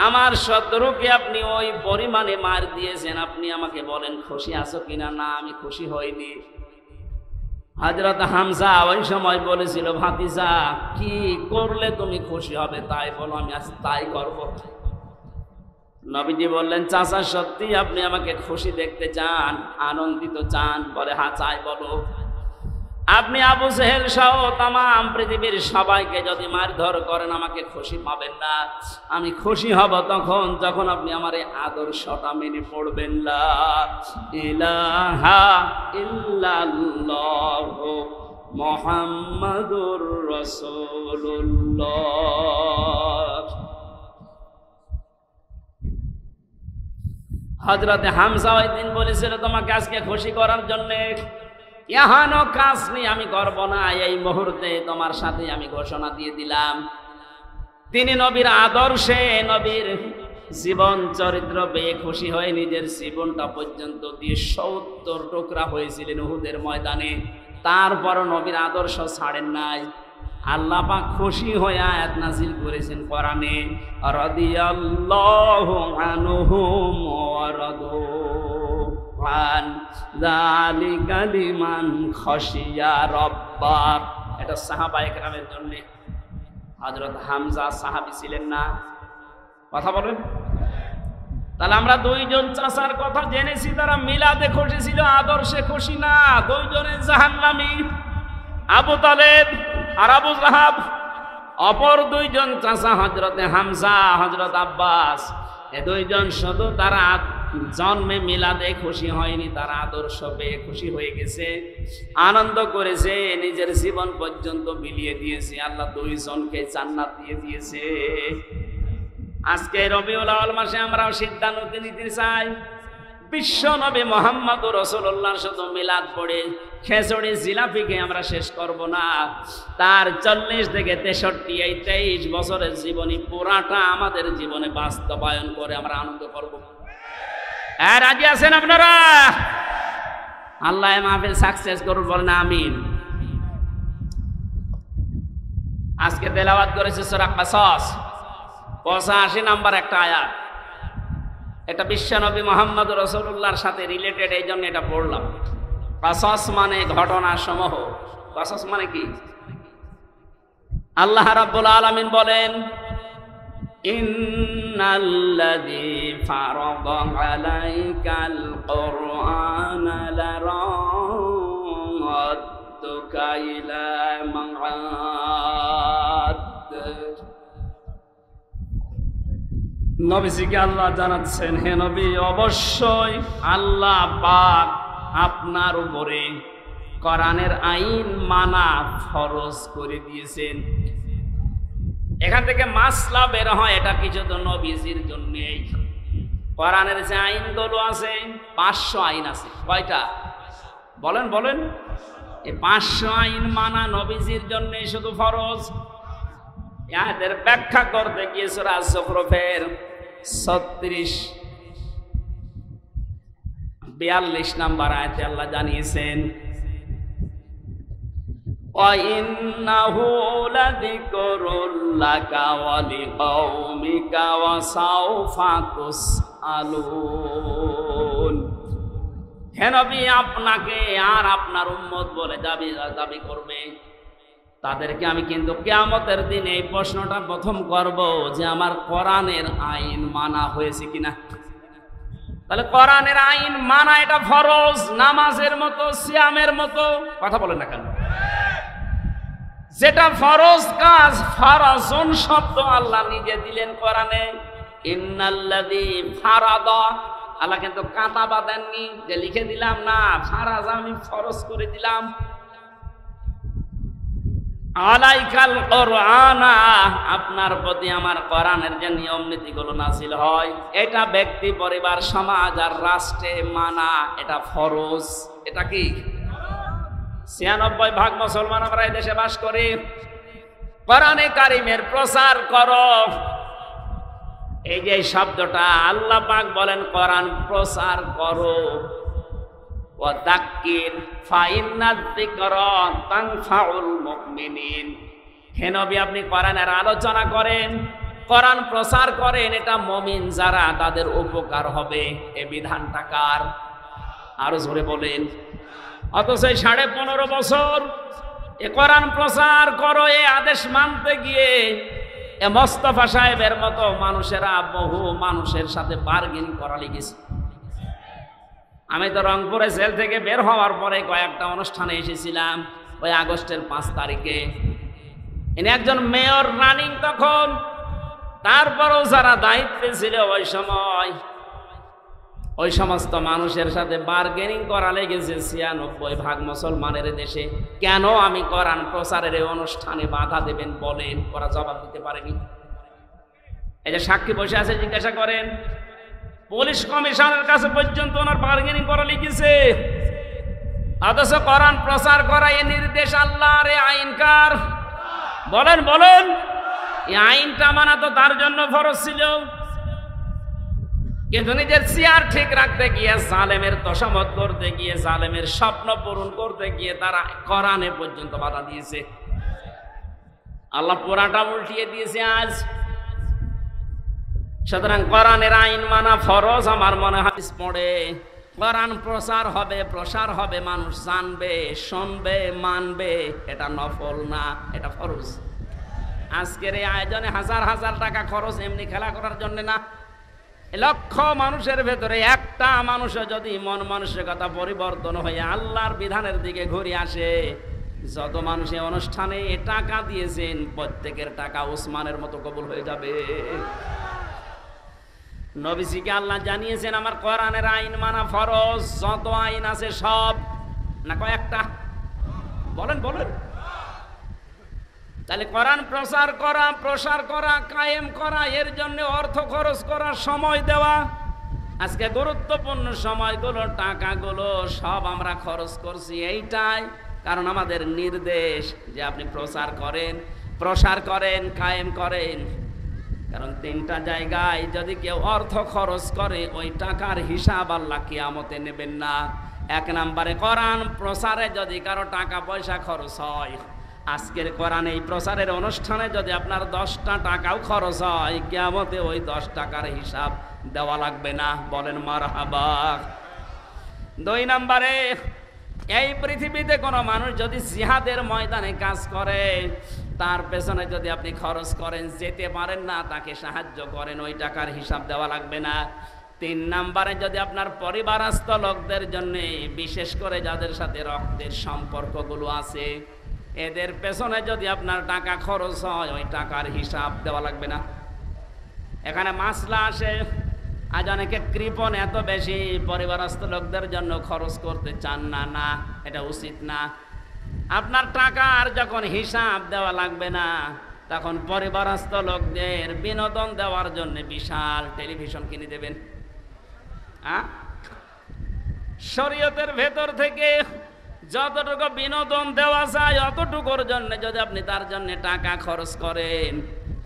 আমার শত্রুকে আপনি ওই পরিমাণে মার দিয়েছেন, আপনি আমাকে বলেন খুশি আছো কিনা? না, আমি খুশি হইনি। হযরত হামজা ওই সময় বলেছিল, ভাতিজা, কি করলে তুমি খুশি হবে তাই বলো, আমি আজ তাই করব। নবীজি বললেন, চাচা, সত্যি আপনি আমাকে খুশি দেখতে চান, আনন্দিত চান? বলে, হ্যাঁ চাই, বলো। আপনি আবু জেহেল সহ তামাম পৃথিবীর সবাইকে যদি মারধর করেন আমাকে খুশি পাবেন না। আমি খুশি হব তখন যখন আপনি আমার এই আদর্শটা মেনে পড়বেন, লা ইলাহা ইল্লাল্লাহু মুহাম্মাদুর রাসূলুল্লাহ। হযরতে হামজা ওই দিন বলেছিল তোমাকে আজকে খুশি করার জন্য, এহানো কাজ নেই আমি করব না, এই মুহূর্তে তোমার সাথে আমি ঘোষণা দিয়ে দিলাম। তিনি নবীর আদর্শে, নবীর জীবন চরিত্র পেয়ে খুশি হয়ে নিজের জীবনটা পর্যন্ত দিয়ে ৭০ টুকরা হয়েছিলেন উহুদের ময়দানে। তারপর নবীর আদর্শ ছাড়েন নাই। আল্লাহ পাক খুশি হয়ে আয়াত নাযিল করেছেন কোরআনে, রাদিয়াল্লাহু আনহুম ওয়া রাদু আন যালিকা লিমান খাশিয়া রাব্বাক। এটা সাহাবায়ে কেরামের জন্য। হযরত হামজা সাহাবী ছিলেন না? কথা বলেন। তাহলে আমরা দুইজন চাচার কথা জেনেছি, তারা মিলাদে খুশি ছিল, আদর্শে খুশি না। দুইজনে জাহান্নামী, আবু তালেব আর আবু লাহাব। অপর দুইজন চাচা হযরতে হামজা, হযরত আব্বাস, এ দুইজন শুধু তারা জন্মে মিলাদে খুশি হয়নি, তারা আদর্শ পেয়ে খুশি হয়ে গেছে, আনন্দ করেছে, নিজের জীবন পর্যন্ত বিলিয়ে দিয়েছে। আল্লাহ দুইজনকে জান্নাত দিয়ে দিয়েছে। আজকে রবিউল আউয়াল মাসে আমরাও সিদ্ধান্ত নিতে চাই, বিশ্ব নবী মুহাম্মদুর রাসূলুল্লাহ শুধু মিলাদ পড়ে খেজুরি জিলাপিকে আমরা শেষ করব না। তার 40 থেকে 63 এই 23 বছরের জীবনী পুরাটা আমাদের জীবনে বাস্তবায়ন করে আমরা আনন্দ করব। হ্যাঁ, রাজি আছেন আপনারা? আল্লাহ মাহফিল সাকসেস করুন, বলেন আমিন। আজকে তেলাওয়াত করেছে সূরা কাসাস 85 নাম্বার একটা আয়াত। এটা বিশ্বনবী মুহাম্মদ রাসূলুল্লাহর সাথে রিলেটেড, এই জন্য এটা পড়লাম। কাসাস মানে ঘটনা সমূহ। কাসাস মানে কি? আল্লাহ রাব্বুল আলামিন বলেন, ইন্নাল্লাযী ফারাদা আলাইকাল কুরআনা লারাদ্দুকা ইলা মাআদ। নবীজিকে আল্লাহ জানাচ্ছেন, হে নবী, অবশ্যই আল্লাহ পাক আপনার উপরে কোরআনের আইন মানা ফরজ করে দিয়েছেন। এখান থেকে মাসলা বের হয়, এটা কিছু তো নবীজির জন্যই। কোরআনের যে আইনগুলো আছে 500 আইন আছে। কয়টা বলেন বলেন? এই 500 আইন মানা নবীজির জন্যই শুধু ফরজ। এদের ব্যাখ্যা করতে গিয়ে সূরা যুখরুফের 42 নাম্বার আয়াতে আল্লাহ জানিয়েছেন, ওয়া ইন্নাহু লাযিকরুল লাকা ওয়া লিকাওমিকা ওয়া সাওফা তুসআলুন। হে নবী, আপনাকে আর আপনার উম্মত বলে দাবি করবে, তাদেরকে আমি কিন্তু কিয়ামতের দিনে এই প্রশ্নটা প্রথম করব যে আমার কোরআনের আইন মানা হয়েছে কিনা। তাহলে কোরআনের আইন মানা এটা ফরজ, নামাজের মতো, সিয়ামের মতো। কথা বলেন না কেন? যেটা ফরজ কাজ, ফারাজুন শব্দ আল্লাহ নিজে দিলেন কোরআনে। ইন্নাল্লাযী ফারাদা, আল্লাহ কিন্তু কাতাবা দেননি যে লিখে দিলাম, না, ফারাজ আমি ফরজ করে দিলাম। আলাইকাল কুরআনা, আপনার প্রতি আমার কোরআনের যে নিয়ম নীতিগুলো নাযিল হয়, এটা ব্যক্তি, পরিবার, সমাজ আর রাষ্ট্রে মানা এটা ফরজ। এটা কি? 96% মুসলমান আমরা এই দেশে বাস করি। কোরআনে কারিমের প্রচার করো, এই যে শব্দটা আল্লাহ পাক বলেন কোরআন প্রচার করো। ওয়াদাক্কির ফাইন্নায যিকরা তানফাউল মুমিনিন। হে নবী, আপনি কোরআনের আলোচনা করেন, কোরআন প্রচার করেন, এটা মুমিন যারা তাদের উপকার হবে। এই বিধানটা কার? আরো জোরে বলেন। অথচ 15.5 বছর এ কোরআন প্রচার করো, এ আদেশ মানতে গিয়ে এ মোস্তফা সাহেবের মতো মানুষেরা বহু মানুষের সাথে বার্গেন করা লেগেছে। আমি তো রংপুরে জেল থেকে বের হওয়ার পরে কয়েকটা অনুষ্ঠানে এসেছিলাম, ওই আগস্টের 5 তারিখে। ইনি একজন মেয়র রানিং তখন, তারপরও যারা দায়িত্বে ছিল ওই সময়, ওই সমস্ত মানুষের সাথে বার্গেনিং করা লেগেছে 96% মুসলমানের দেশে। কেন আমি কোরআন প্রচারের এই অনুষ্ঠানে বাধা দেবেন বলেন? ওরা জবাব দিতে পারেনি। এই যে সাক্ষী বসে আছে, জিজ্ঞাসা করেন। পুলিশ কমিশনের কাছে পর্যন্ত ওনার বার্গেনিং করা লিখেছে, অথচ কোরআন প্রচার করা এ নির্দেশ আল্লাহর, এ আইনকার। বলেন বলেন, এই আইনটা মানা তো তার জন্য ফরজ ছিল, কিন্তু নিজের চেয়ার ঠিক রাখতে গিয়ে, জালেমের তোষামত করতে গিয়ে, জালেমের স্বপ্ন পূরণ করতে গিয়ে তারা কোরআনে পর্যন্ত বাধা দিয়েছে। আল্লাহ পুরাটা উল্টিয়ে দিয়েছে আজ। সুতরাং কোরআনের আইন মানা ফরজ। আমার মনে হয় পড়ে কোরআন প্রচার হবে, প্রসার হবে, মানুষ জানবে, শুনবে, মানবে। এটা নফল না, এটা ফরজ। আজকের এই আয়োজনে হাজার হাজার টাকা খরচ এমনি খেলা করার জন্য না। লক্ষ মানুষের ভেতরে একটা মানুষও যদি মন মানসিকতা পরিবর্তন হয়ে আল্লাহর বিধানের দিকে ঘুরে আসে, যত মানুষ এই অনুষ্ঠানে টাকা দিয়েছেন প্রত্যেকের টাকা ওসমানের মতো কবুল হয়ে যাবে। নবীজিকে আল্লাহ জানিয়েছেন আমার কোরআনের আইন মানা ফরজ। যত আইন আছে সব, না কয়েকটা? বলেন বলেন। তাহলে কোরআন প্রচার করা, প্রসার করা, কায়েম করা, এর জন্য অর্থ খরচ করা, সময় দেওয়া। আজকে গুরুত্বপূর্ণ সময়গুলো, টাকাগুলো সব আমরা খরচ করছি এইটাই, কারণ আমাদের নির্দেশ যে আপনি প্রচার করেন, প্রসার করেন, কায়েম করেন। কারণ তিনটা জায়গায় যদি কেউ অর্থ খরচ করে, ওই টাকার হিসাব আল্লাহ কিয়ামতে নেবেন না। এক নম্বরে কোরআন প্রচারে যদি কারো টাকা পয়সা খরচ হয়, আজকের কোরআন এই প্রচারের অনুষ্ঠানে যদি আপনার 10টা টাকাও খরচ হয়, কিয়ামতে ওই 10 টাকার হিসাব দেওয়া লাগবে না। বলেন মারহাবা। 2 নম্বরে, এই পৃথিবীতে কোনো মানুষ যদি জিহাদের ময়দানে কাজ করে, তার পেছনে যদি আপনি খরচ করেন, যেতে পারেন না, তাকে সাহায্য করেন, ওই টাকার হিসাব দেওয়া লাগবে না। 3 নম্বরে, যদি আপনার পরিবারস্থ লোকদের জন্য, বিশেষ করে যাদের সাথে রক্তের সম্পর্কগুলো আছে, এদের পেছনে যদি আপনার টাকা খরচ হয়, ওই টাকার হিসাব দেওয়া লাগবে না। এখানে মাসলা আসে, আজ অনেকে কৃপণ এত বেশি পরিবারস্থ লোকদের জন্য খরচ করতে চান না। না, এটা উচিত না। আপনার টাকার যখন হিসাব দেওয়া লাগবে না, তখন পরিবারস্থ লোকদের বিনোদন দেওয়ার জন্য বিশাল টেলিভিশন কিনে দেবেন। শরীয়তের ভেতর থেকে যতটুকু বিনোদন দেওয়া যায়, অতটুকুর জন্য যদি আপনি তার জন্য টাকা খরচ করেন,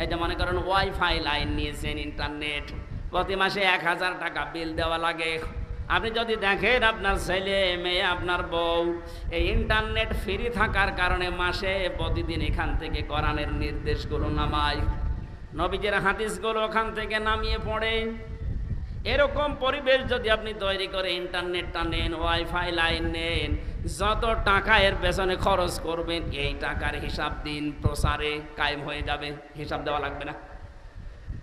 এই যে মনে করেন ওয়াইফাই লাইন নিয়েছেন, ইন্টারনেট, প্রতি মাসে 1000 টাকা বিল দেওয়া লাগে। আপনি যদি দেখেন আপনার ছেলে মেয়ে, আপনার বউ এই ইন্টারনেট ফ্রি থাকার কারণে মাসে প্রতিদিন এখান থেকে কোরআনের নির্দেশগুলো নামায়, নবীজির হাদিসগুলো ওখান থেকে নামিয়ে পড়ে, এরকম পরিবেশ যদি আপনি তৈরি করে ইন্টারনেটটা নেন, ওয়াইফাই লাইন নেন, যত টাকা এর পেছনে খরচ করবেন, এই টাকার হিসাব দিন প্রসারে কায়েম হয়ে যাবে, হিসাব দেওয়া লাগবে না।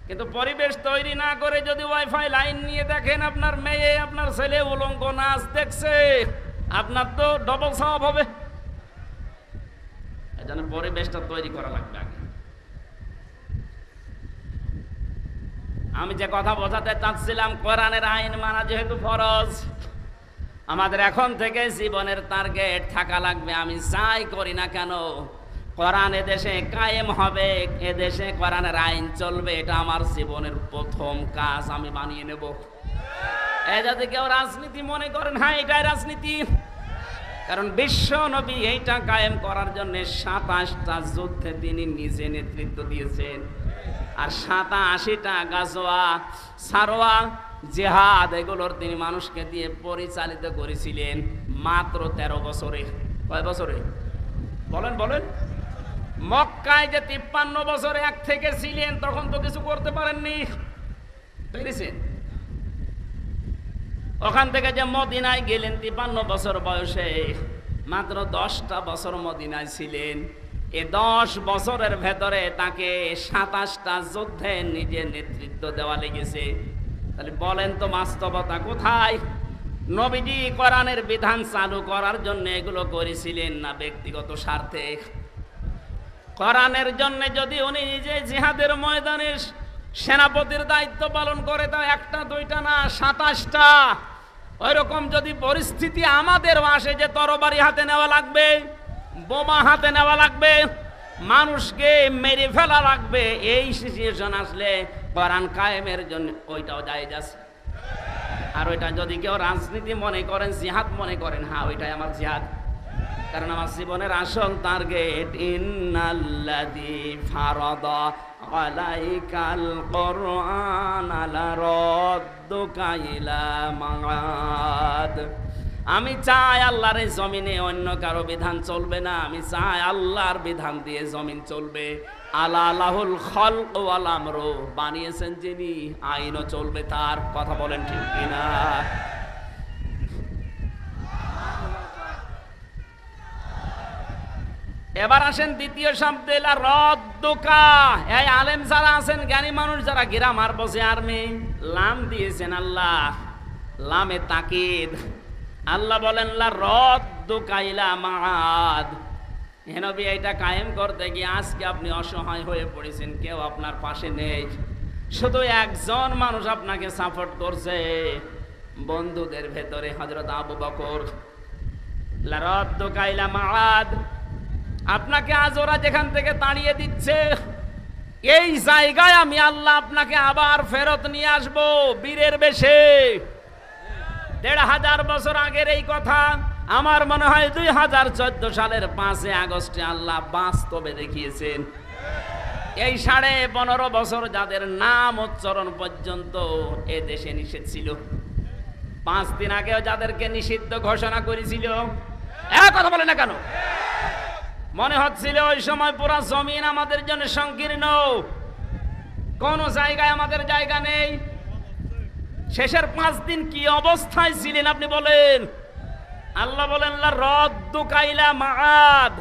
কিন্তু পরিবেশ তৈরি না করে যদি ওয়াইফাই লাইন নিয়ে দেখেন আপনার মেয়ে, আপনার ছেলে উলঙ্গ নাচ দেখছে, আপনার তো ডবল সওয়াব হবে। এজন্য পরিবেশটা তৈরি করা লাগবে আগে। আমি যে কথা বোঝাতে চাচ্ছিলাম, কোরআনের আইন মানা যেহেতু ফরজ, আমাদের এখন থেকে জীবনের টার্গেট থাকা লাগবে, আমি যাই করি না কেন কোরআন এদেশে কায়েম হবে, এদেশে কোরআনের আইন চলবে, এটা আমার জীবনের প্রথম কাজ, আমি বানিয়ে নেব। এই যদি কেউ রাজনীতি মনে করেন, হ্যাঁ এটাই রাজনীতি, কারণ বিশ্ব নবী এইটা কায়েম করার জন্য 27টা যুদ্ধে তিনি নিজে নেতৃত্ব দিয়েছেন, আর 87টা গাজওয়া, সারোয়া, জেহাদ, এগুলোর তিনি মানুষকে দিয়ে পরিচালিত করেছিলেন মাত্র 13 বছরে। কয় বছরে? বলেন বলেন। মক্কায় যে 53 বছরে এক থেকে ছিলেন, তখন তো কিছু করতে পারেননি, পেরেছেন? ওখান থেকে যে মদিনায় গেলেন 53 বছর বয়সে, মাত্র 10টা বছর মদিনায় ছিলেন। এই 10 বছরের ভেতরে তাকে 27টা যুদ্ধে নিজে নেতৃত্ব দেওয়া লেগেছে। তাহলে বলেন তো বাস্তবতা কোথায়? নবীজি কোরআনের বিধান চালু করার জন্য এগুলো করেছিলেন না ব্যক্তিগত স্বার্থে? কোরআনের জন্য যদি উনি নিজে জিহাদের ময়দানে সেনাপতির দায়িত্ব পালন করে, তা 1টা 2টা না 27টা। ওইরকম যদি পরিস্থিতি আমাদের আসে যে তরবারি হাতে নেওয়া লাগবে, বোমা হাতে নেওয়া লাগবে, মানুষকে মেরে ফেলা লাগবে, এই সিচুয়েশন আসলে কোরআন কায়েমের জন্য ওইটাও জায়েজ আছে। আর ওইটা যদি কেউ রাজনীতি মনে করেন, জিহাদ মনে করেন, হ্যাঁ ওইটাই আমার জিহাদ। কারণ আমার জীবনের আসল টার্গেট ইন্নাল্লাযী ফারাদা আলাইকাল কুরআন লারাদ্দুকা ইলা মাআদ। আমি চাই আল্লাহর এই জমিনে অন্য কারো বিধান চলবে না, আমি চাই আল্লাহর বিধান দিয়ে জমিন চলবে। আলা লাহুল খালক ওয়াল আমরু, বানিয়েছেন যিনি, আইনও চলবে তার। কথা বলেন ঠিক কিনা? এবার আসেন দ্বিতীয় শব্দে, লা রদ্দুকা। এই আলেম যারা আছেন, জ্ঞানী মানুষ যারা, গ্রামার বসে আর্মি, লাম দিয়েছেন আল্লাহ, লামে তাকিদ। আল্লাহ বলেন লা রদ্দুকা ইলা মাআদ। হে নবী, এটা কায়েম করতে গিয়ে আজকে আপনি অসহায় হয়ে পড়েছেন, কেউ আপনার পাশে নেই, শুধু একজন মানুষ আপনাকে সাপোর্ট করছে বন্ধুদের ভেতরে, হযরত আবু বকর। লা রদ্দুকা ইলা মাআদ, আপনাকে আজ ওরা যেখান থেকে তাড়িয়ে দিচ্ছে, এই জায়গায় আমি আল্লাহ আপনাকে আবার ফেরত নিয়ে আসবো বীরের বেশে। ১৫০০ বছর আগের এই কথা, আমার মনে হয় ২০১৪ সালের ৫ আগস্টে আল্লাহ বাস্তবে দেখিয়েছেন। এই ১৫.৫ বছর যাদের নাম উচ্চারণ পর্যন্ত এ দেশে নিষেধ ছিল, ৫ দিন আগেও যাদেরকে নিষিদ্ধ ঘোষণা করেছিল, কথা বলে না কেন? মনে হচ্ছিল ওই সময় পুরা জমিন আমাদের জন্য সংকীর্ণ, কোন জায়গায় আমাদের জায়গা নেই। শেষের ৫ দিন কি অবস্থায় ছিলেন আপনি বলেন? আল্লাহ বলেন লা রদ্দুকা ইলা মাআদ।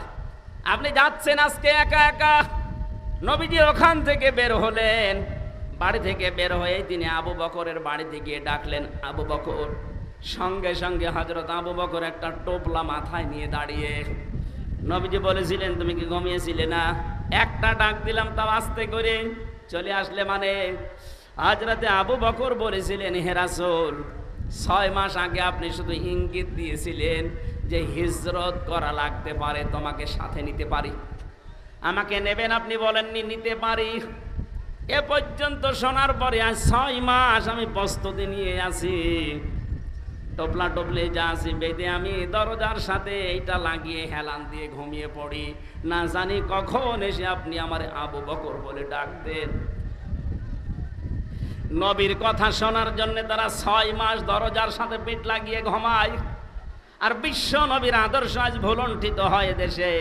আপনি যাচ্ছেন আজকে একা একা, নবীজি ওখান থেকে বের হলেন, বাড়ি থেকে বের হয়ে তিনি আবু বকরের বাড়িতে গিয়ে ডাকলেন, আবু বকর। সঙ্গে সঙ্গে হযরত আবু বকর একটা টোপলা মাথায় নিয়ে দাঁড়িয়ে। নবীজি বলেছিলেন, তুমি কি ঘুমিয়েছিলে না? একটা ডাক দিলাম তাও আস্তে করে চলে আসলে মানে? হযরতে আবু বকর বলেছিলেন, হে রাসূল, ৬ মাস আগে আপনি শুধু ইঙ্গিত দিয়েছিলেন যে হিজরত করা লাগতে পারে, তোমাকে সাথে নিতে পারি। আমাকে নেবেন, আপনি বলেননি নিতে পারি। এ পর্যন্ত শোনার পরে আজ ৬ মাস আমি প্রস্তুতি নিয়ে আছি, টোপলা টোপলে যা আছি বেঁধে আমি দরজার সাথে এইটা লাগিয়ে হেলান দিয়ে ঘুমিয়ে পড়ি, না জানি কখন এসে আপনি আমার আবু বকর বলে ডাক দেন। নবীর কথা শোনার জন্য তারা ৬ মাস দরজার সাথে পেট লাগিয়ে ঘুমায়। আর বিশ্ব নবীর আদর্শ আজ ভুলণ্ঠিত হয় দেশে।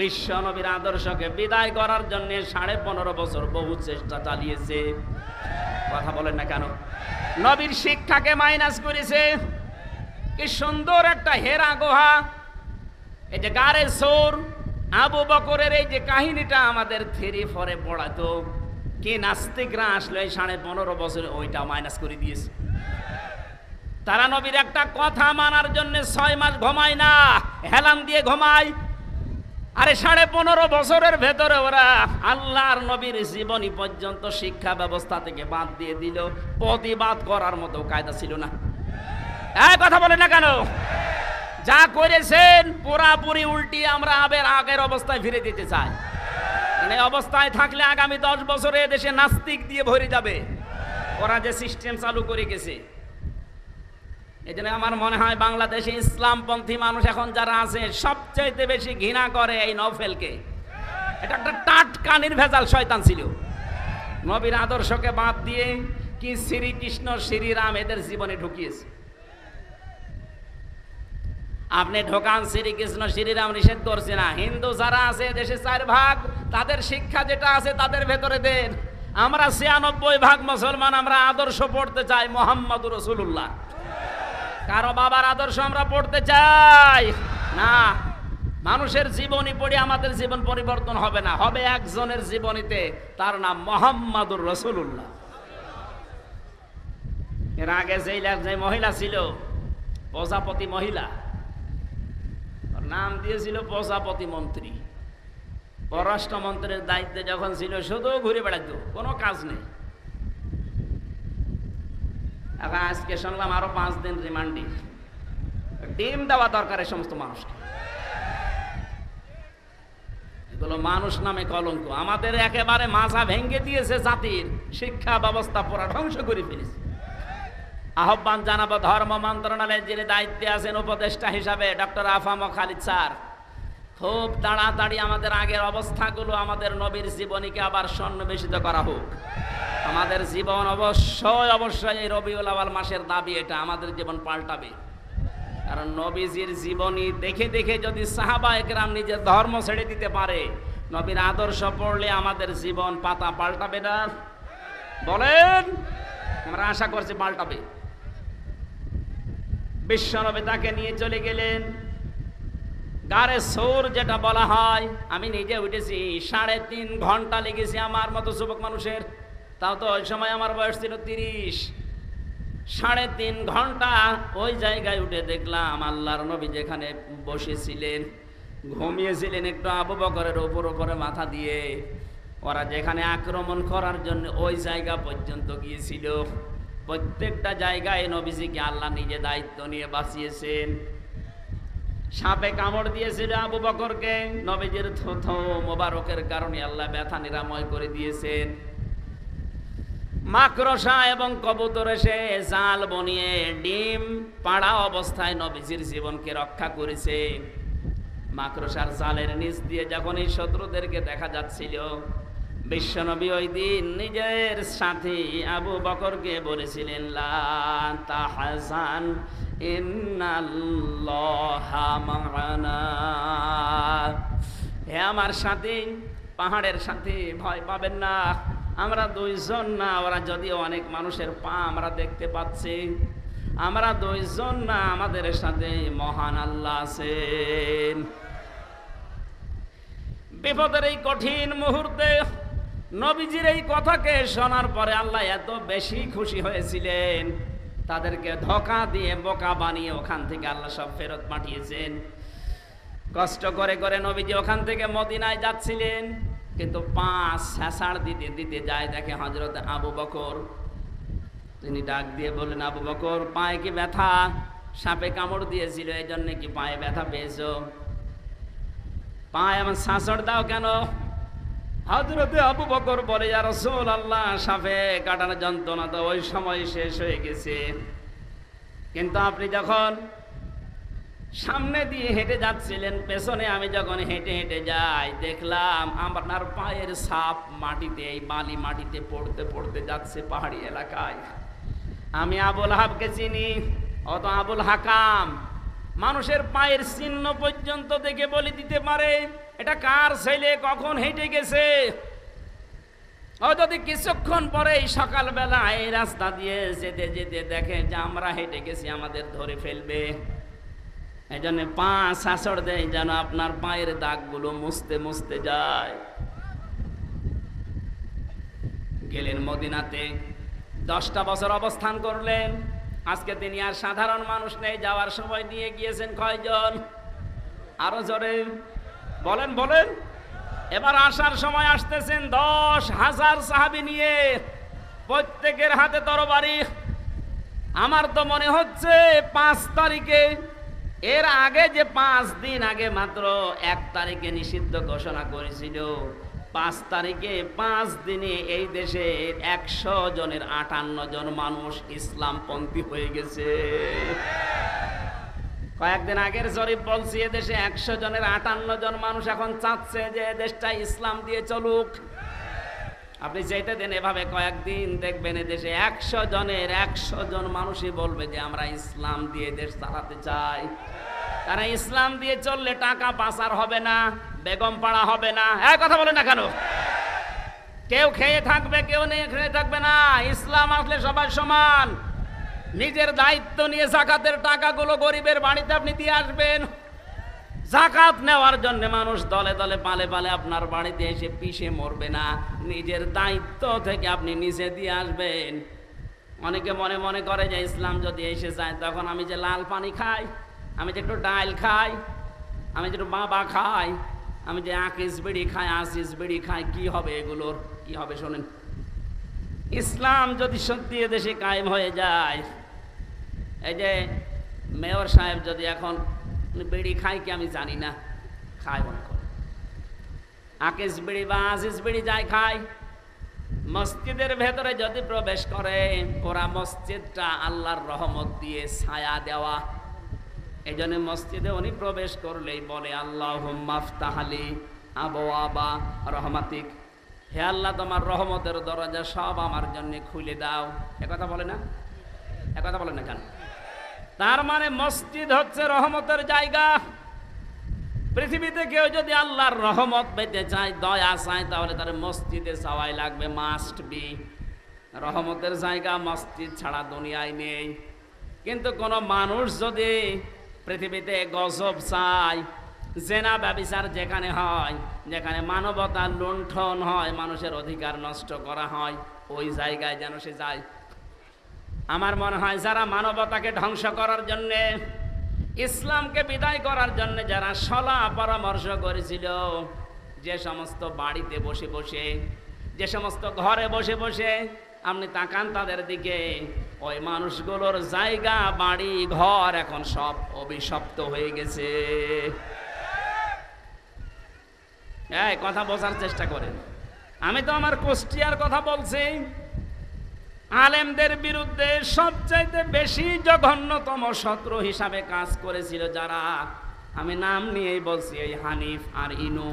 বিশ্ব নবীর আদর্শকে বিদায় করার জন্য ১৫.৫ বছর বহু চেষ্টা চালিয়েছে। কথা বলেন না কেন? নবীর শিক্ষাকে মাইনাস করেছে। কি সুন্দর একটা হেরা গুহা, এই যে গারে সোর, আবু বকরের এই যে কাহিনীটা আমাদের 3-4 পড়াতো, কি নাস্তিকরা আসলো এই 15.5 বছরে ওইটা মাইনাস করে দিয়েছে। তারা নবীর একটা কথা মানার জন্য 6 মাস ঘুমায় না, হেলান দিয়ে ঘুমায়। আরে 15.5 বছরের ভেতরে ওরা আল্লাহর নবীর জীবনী পর্যন্ত শিক্ষা ব্যবস্থা থেকে বাদ দিয়ে দিল, প্রতিবাদ করার মতো কায়দা ছিল না। কথা বলে না কেন? যা করেছেন পুরাপুরি উল্টিয়ে আমরা আগের অবস্থায় ফিরে দিতে চাই। এই অবস্থায় থাকলে আগামী 10 বছরে দেশে নাস্তিক দিয়ে ভরে যাবে। ওরা যে সিস্টেম চালু করে গেছে, এই জন্য আমার মনে হয় বাংলাদেশে ইসলামপন্থী মানুষ এখন যারা আছে সবচাইতে বেশি ঘৃণা করে এই নওফেলকে। এটা একটা টাটকা নির্ভেজাল শয়তান ছিল। নবীর আদর্শকে বাদ দিয়ে কি শ্রীকৃষ্ণ শ্রীরাম এদের জীবনে ঢুকিয়েছে। আপনি ঢোকান, শ্রীকৃষ্ণ শ্রীরাম নিষেধ করছে না। হিন্দু যারা আছে দেশে 4 ভাগ, তাদের শিক্ষা যেটা আছে তাদের ভেতরে দেন। আমরা 96 ভাগ মুসলমান, আমরা আদর্শ পড়তে চাই মুহাম্মদুর রাসূলুল্লাহ। কারো বাবার আদর্শ আমরা পড়তে চাই না। মানুষের জীবনী পড়ে আমাদের জীবন পরিবর্তন হবে না, হবে একজনের জীবনীতে, তার নাম মুহাম্মদুর রাসূলুল্লাহ। এর আগে যে মহিলা ছিল প্রজাপতি মহিলা, নাম দিয়েছিল প্রজাপতি মন্ত্রী। পররাষ্ট্রমন্ত্রীর দায়িত্বে যখন ছিল শুধু ঘুরে বেড়াতো, কোনো কাজ নেই। এখন আজকে শুনলাম আরো 5 দিন রিমান্ডে। ডিম দেওয়া দরকার এই সমস্ত মানুষকে। এগুলো মানুষ নামে কলঙ্ক। আমাদের একেবারে মাথা ভেঙে দিয়েছে, জাতির শিক্ষা ব্যবস্থা পুরা ধ্বংস করে ফেলেছে। আহ্বান জানাবো ধর্ম মন্ত্রণালয়ের যিনি দায়িত্বে আছেন উপদেষ্টা হিসাবে ডক্টর আফাম খালিদ স্যার, খুব তাড়াতাড়ি আমাদের আগের অবস্থাগুলো, আমাদের নবীর জীবনীকে আবার সন্নিবেশিত করা হোক। আমাদের জীবন অবশ্যই এই রবিউল আউয়াল মাসের দাবি, এটা আমাদের জীবন পাল্টাবে। কারণ নবীজির জীবনী দেখে দেখে যদি সাহাবায়ে কেরাম নিজের ধর্ম ছেড়ে দিতে পারে, নবীর আদর্শ পড়লে আমাদের জীবন পাতা পাল্টাবে না? বলেন, আমরা আশা করছি পাল্টাবে। বিশ্বনবী তাকে নিয়ে চলে গেলেন গারে সৌর, যেটা বলা হয়। আমি নিজে উঠেছি, 3.5 ঘন্টা লেগেছে আমার মতো যুবক মানুষের। তাও তো ওই সময় আমার বয়স ছিল 30। 3.5 ঘন্টা ওই জায়গায় উঠে দেখলাম আল্লাহর নবী যেখানে বসেছিলেন, ঘুমিয়েছিলেন একটু আবু বকরের উপরে মাথা দিয়ে। ওরা যেখানে আক্রমণ করার জন্য ওই জায়গা পর্যন্ত গিয়েছিল, প্রত্যেকটা জায়গায় নবীজিকে আল্লাহ নিজে দায়িত্ব নিয়ে বাঁচিয়েছেন। সাপে কামড় দিয়েছিল আবু বকরকে, নবীজির থুথু মোবারকের কারণে আল্লাহ ব্যথা নিরাময় করে দিয়েছেন। মাকড়সা এবং কবুতর এসে জাল বনিয়ে ডিম পাড়া অবস্থায় নবীজির জীবনকে রক্ষা করেছে। মাকড়সার জালের নিচ দিয়ে যখন এই শত্রুদেরকে দেখা যাচ্ছিল, বিশ্বনবী ওই দিন নিজের সাথী আবু বকরকে বলেছিলেন, লা তাহজান ইন্নাল্লাহা মা'ানা। হে আমার সাথী, পাহাড়ের সাথী, ভয় পাবেন না, আমরা দুইজন না, ওরা যদিও অনেক মানুষের পা আমরা দেখতে পাচ্ছি, আমরা দুইজন না, আমাদের সাথে মহান আল্লাহ আছেন। বিপদের এই কঠিন মুহূর্তে নবীজির এই কথাকে শোনার পরে আল্লাহ এত বেশি খুশি হয়েছিলেন, তাদেরকে ধোঁকা দিয়ে বোকা বানিয়ে ওখান থেকে আল্লাহ সব ফেরত পাঠিয়েছেন। কষ্ট করে করে নবীজি ওখান থেকে মদিনায় যাচ্ছিলেন, কিন্তু 5 ছেঁচাড় দিতে দিতে যায়, দেখে হযরত আবু বকর। তিনি ডাক দিয়ে বললেন, আবু বকর, পায়ে কি ব্যথা? সাপে কামড় দিয়েছিল, এই জন্য কি পায়ে ব্যথা পেয়েছো? পায়ে আমার ছাঁচড় দাও কেন? হযরতে আবু বকর বলে, ইয়া রাসূলুল্লাহ, সাপে কাটানোর যন্ত্রণা তো ওই সময় শেষ হয়ে গেছে, কিন্তু আপনি যখন সামনে দিয়ে হেঁটে যাচ্ছিলেন, পেছনে আমি যখন হেঁটে হেঁটে যাই, দেখলাম আপনার পায়ের ছাপ মাটিতে, এই বালি মাটিতে পড়তে পড়তে যাচ্ছে পাহাড়ি এলাকায়। আমি আবুল হাবকে চিনি, অত আবুল হাকাম মানুষের পায়ের চিহ্ন পর্যন্ত দেখে বলে দিতে পারে এটা কার ছেলে, কখন হেঁটে গেছে। ও যদি কিছুক্ষণ পরে সকালবেলা এই রাস্তা দিয়ে যেতে যেতে দেখে যে আমরা হেঁটে গেছি, আমাদের ধরে ফেলবে। এই জন্য পা ছাঁচড় দেয় যেন আপনার পায়ের দাগগুলো মুছতে মুছতে যায়। গেলেন মদিনাতে, 10টা বছর অবস্থান করলেন। আজকে তিনি আর সাধারণ মানুষ নেই, যাওয়ার সময় নিয়ে গিয়েছেন কয়জন? আরো জোরে বলেন বলেন। এবার আসার সময় আসতেছেন 10,000 সাহাবী নিয়ে, প্রত্যেকের হাতে তরবারি। আমার তো মনে হচ্ছে 5 তারিখে, এর আগে যে 5 দিন আগে মাত্র 1 তারিখে নিষিদ্ধ ঘোষণা করেছিল, 5 তারিখে 5 দিনে এই দেশে 100 জনের 58 জন মানুষ ইসলামপন্থী হয়ে গেছে। কয়েকদিন আগের জরিপ বলছি, এদেশে 100 জনের 58 জন মানুষ এখন চাচ্ছে যে দেশটা ইসলাম দিয়ে চলুক। আপনি যেতে দেন এভাবে কয়েকদিন, দেখবেন এদেশে 100 জনের 100 জন মানুষই বলবে যে আমরা ইসলাম দিয়ে দেশ চালাতে চাই। তারা ইসলাম দিয়ে চললে টাকা পাচার হবে না, বেগম পাড়া হবে না। এই কথা বলে না কেন? কেউ খেয়ে থাকবে, কেউ নেই খেয়ে থাকবে না। ইসলাম আসলে সবাই সমান। নিজের দায়িত্ব নিয়ে যাকাতের টাকাগুলো গরিবের বাড়িতে আপনি দিয়ে আসবেন। যাকাত নেওয়ার জন্য মানুষ দলে দলে পালে পালে আপনার বাড়িতে এসে পিষে মরবে না। নিজের দায়িত্ব থেকে আপনি নিজে দিয়ে আসবেন। অনেকে মনে মনে করে যে ইসলাম যদি এসে যায় তখন আমি যে লাল পানি খাই, আমি যে একটু ডাল খাই, আমি যে একটু বাবা খাই, আমি যে আকিস বিড়ি খাই, আসিস বিড়ি খাই, কি হবে এগুলোর? কি হবে শোনেন, ইসলাম যদি সত্যি এদেশে কায়েম হয়ে যায়, এই যে মেয়র সাহেব যদি এখন বিড়ি খায় কি আমি জানি না, খায় মনে করে, আকিস বিড়ি বা আজিজ বিড়ি যাই খায়, মসজিদের ভেতরে যদি প্রবেশ করে, ওরা মসজিদটা আল্লাহর রহমত দিয়ে ছায়া দেওয়া। এই জন্য মসজিদে উনি প্রবেশ করলেই বলে আল্লাহুম্মা আফতাহলি আবওয়াবা রহমাতিক, হে আল্লাহ তোমার রহমতের দরজা সব আমার জন্য খুলে দাও। একথা বলে না? একথা বলে না কেন? তার মানে মসজিদ হচ্ছে রহমতের জায়গা। পৃথিবীতে কেউ যদি আল্লাহর রহমত পেতে চায়, দয়া চায়, তাহলে তার মসজিদে যাওয়াই লাগবে, মাস্ট বি। রহমতের জায়গা মসজিদ ছাড়া দুনিয়ায় নেই। কিন্তু কোন মানুষ যদি পৃথিবীতে গজব চায়, জেনা ব্যভিচার যেখানে হয়, যেখানে মানবতা লুণ্ঠন হয়, মানুষের অধিকার নষ্ট করা হয়, ওই জায়গায় যেন সে যায়। আমার মনে হয় যারা মানবতাকে ধ্বংস করার জন্যে, ইসলামকে বিদায় করার জন্য যারা সলা পরামর্শ করেছিল, যে সমস্ত বাড়িতে বসে বসে, যে সমস্ত ঘরে বসে বসে আপনি তাকান তাদের দিকে, ওই মানুষগুলোর জায়গা, বাড়ি, ঘর এখন সব অভিশপ্ত হয়ে গেছে। এই কথা বোঝার চেষ্টা করেন। আমি তো আমার কুষ্টিয়ার কথা বলছি। আলেমদের বিরুদ্ধে সবচাইতে বেশি জঘন্যতম শত্রু হিসাবে কাজ করেছিল যারা, আমি নাম নিয়েই বলছি, এই হানিফ আর ইনু।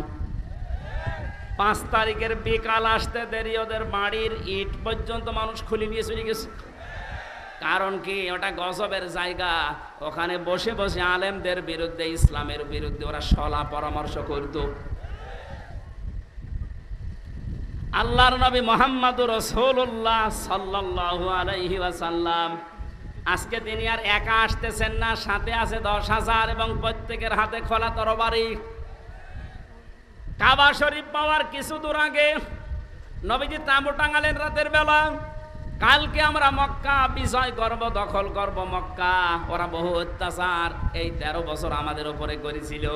5 তারিখের বিকাল আসতে দেরি, ওদের বাড়ির ইট পর্যন্ত মানুষ খুলে নিয়ে চলে গেছে। কারণ কি? ওটা গজবের জায়গা। ওখানে বসে বসে আলেমদের বিরুদ্ধে, ইসলামের বিরুদ্ধে ওরা সলা পরামর্শ করত। আল্লাহর নবী মুহাম্মদুর রাসূলুল্লাহ সাল্লাল্লাহু আলাইহি ওয়াসাল্লাম, আজকে তিনি আর একা আসতেছেন না, সাথে আছে 10,000 এবং প্রত্যেকের হাতে খোলা তরবারি। কাবা শরীফ পাওয়ার কিছু দূর আগে নবীজি তাঁবু টাঙালেন রাতের বেলা। কালকে আমরা মক্কা বিজয় করব, দখল করব মক্কা। ওরা বহু অত্যাচার এই 13 বছর আমাদের উপরে করেছিল।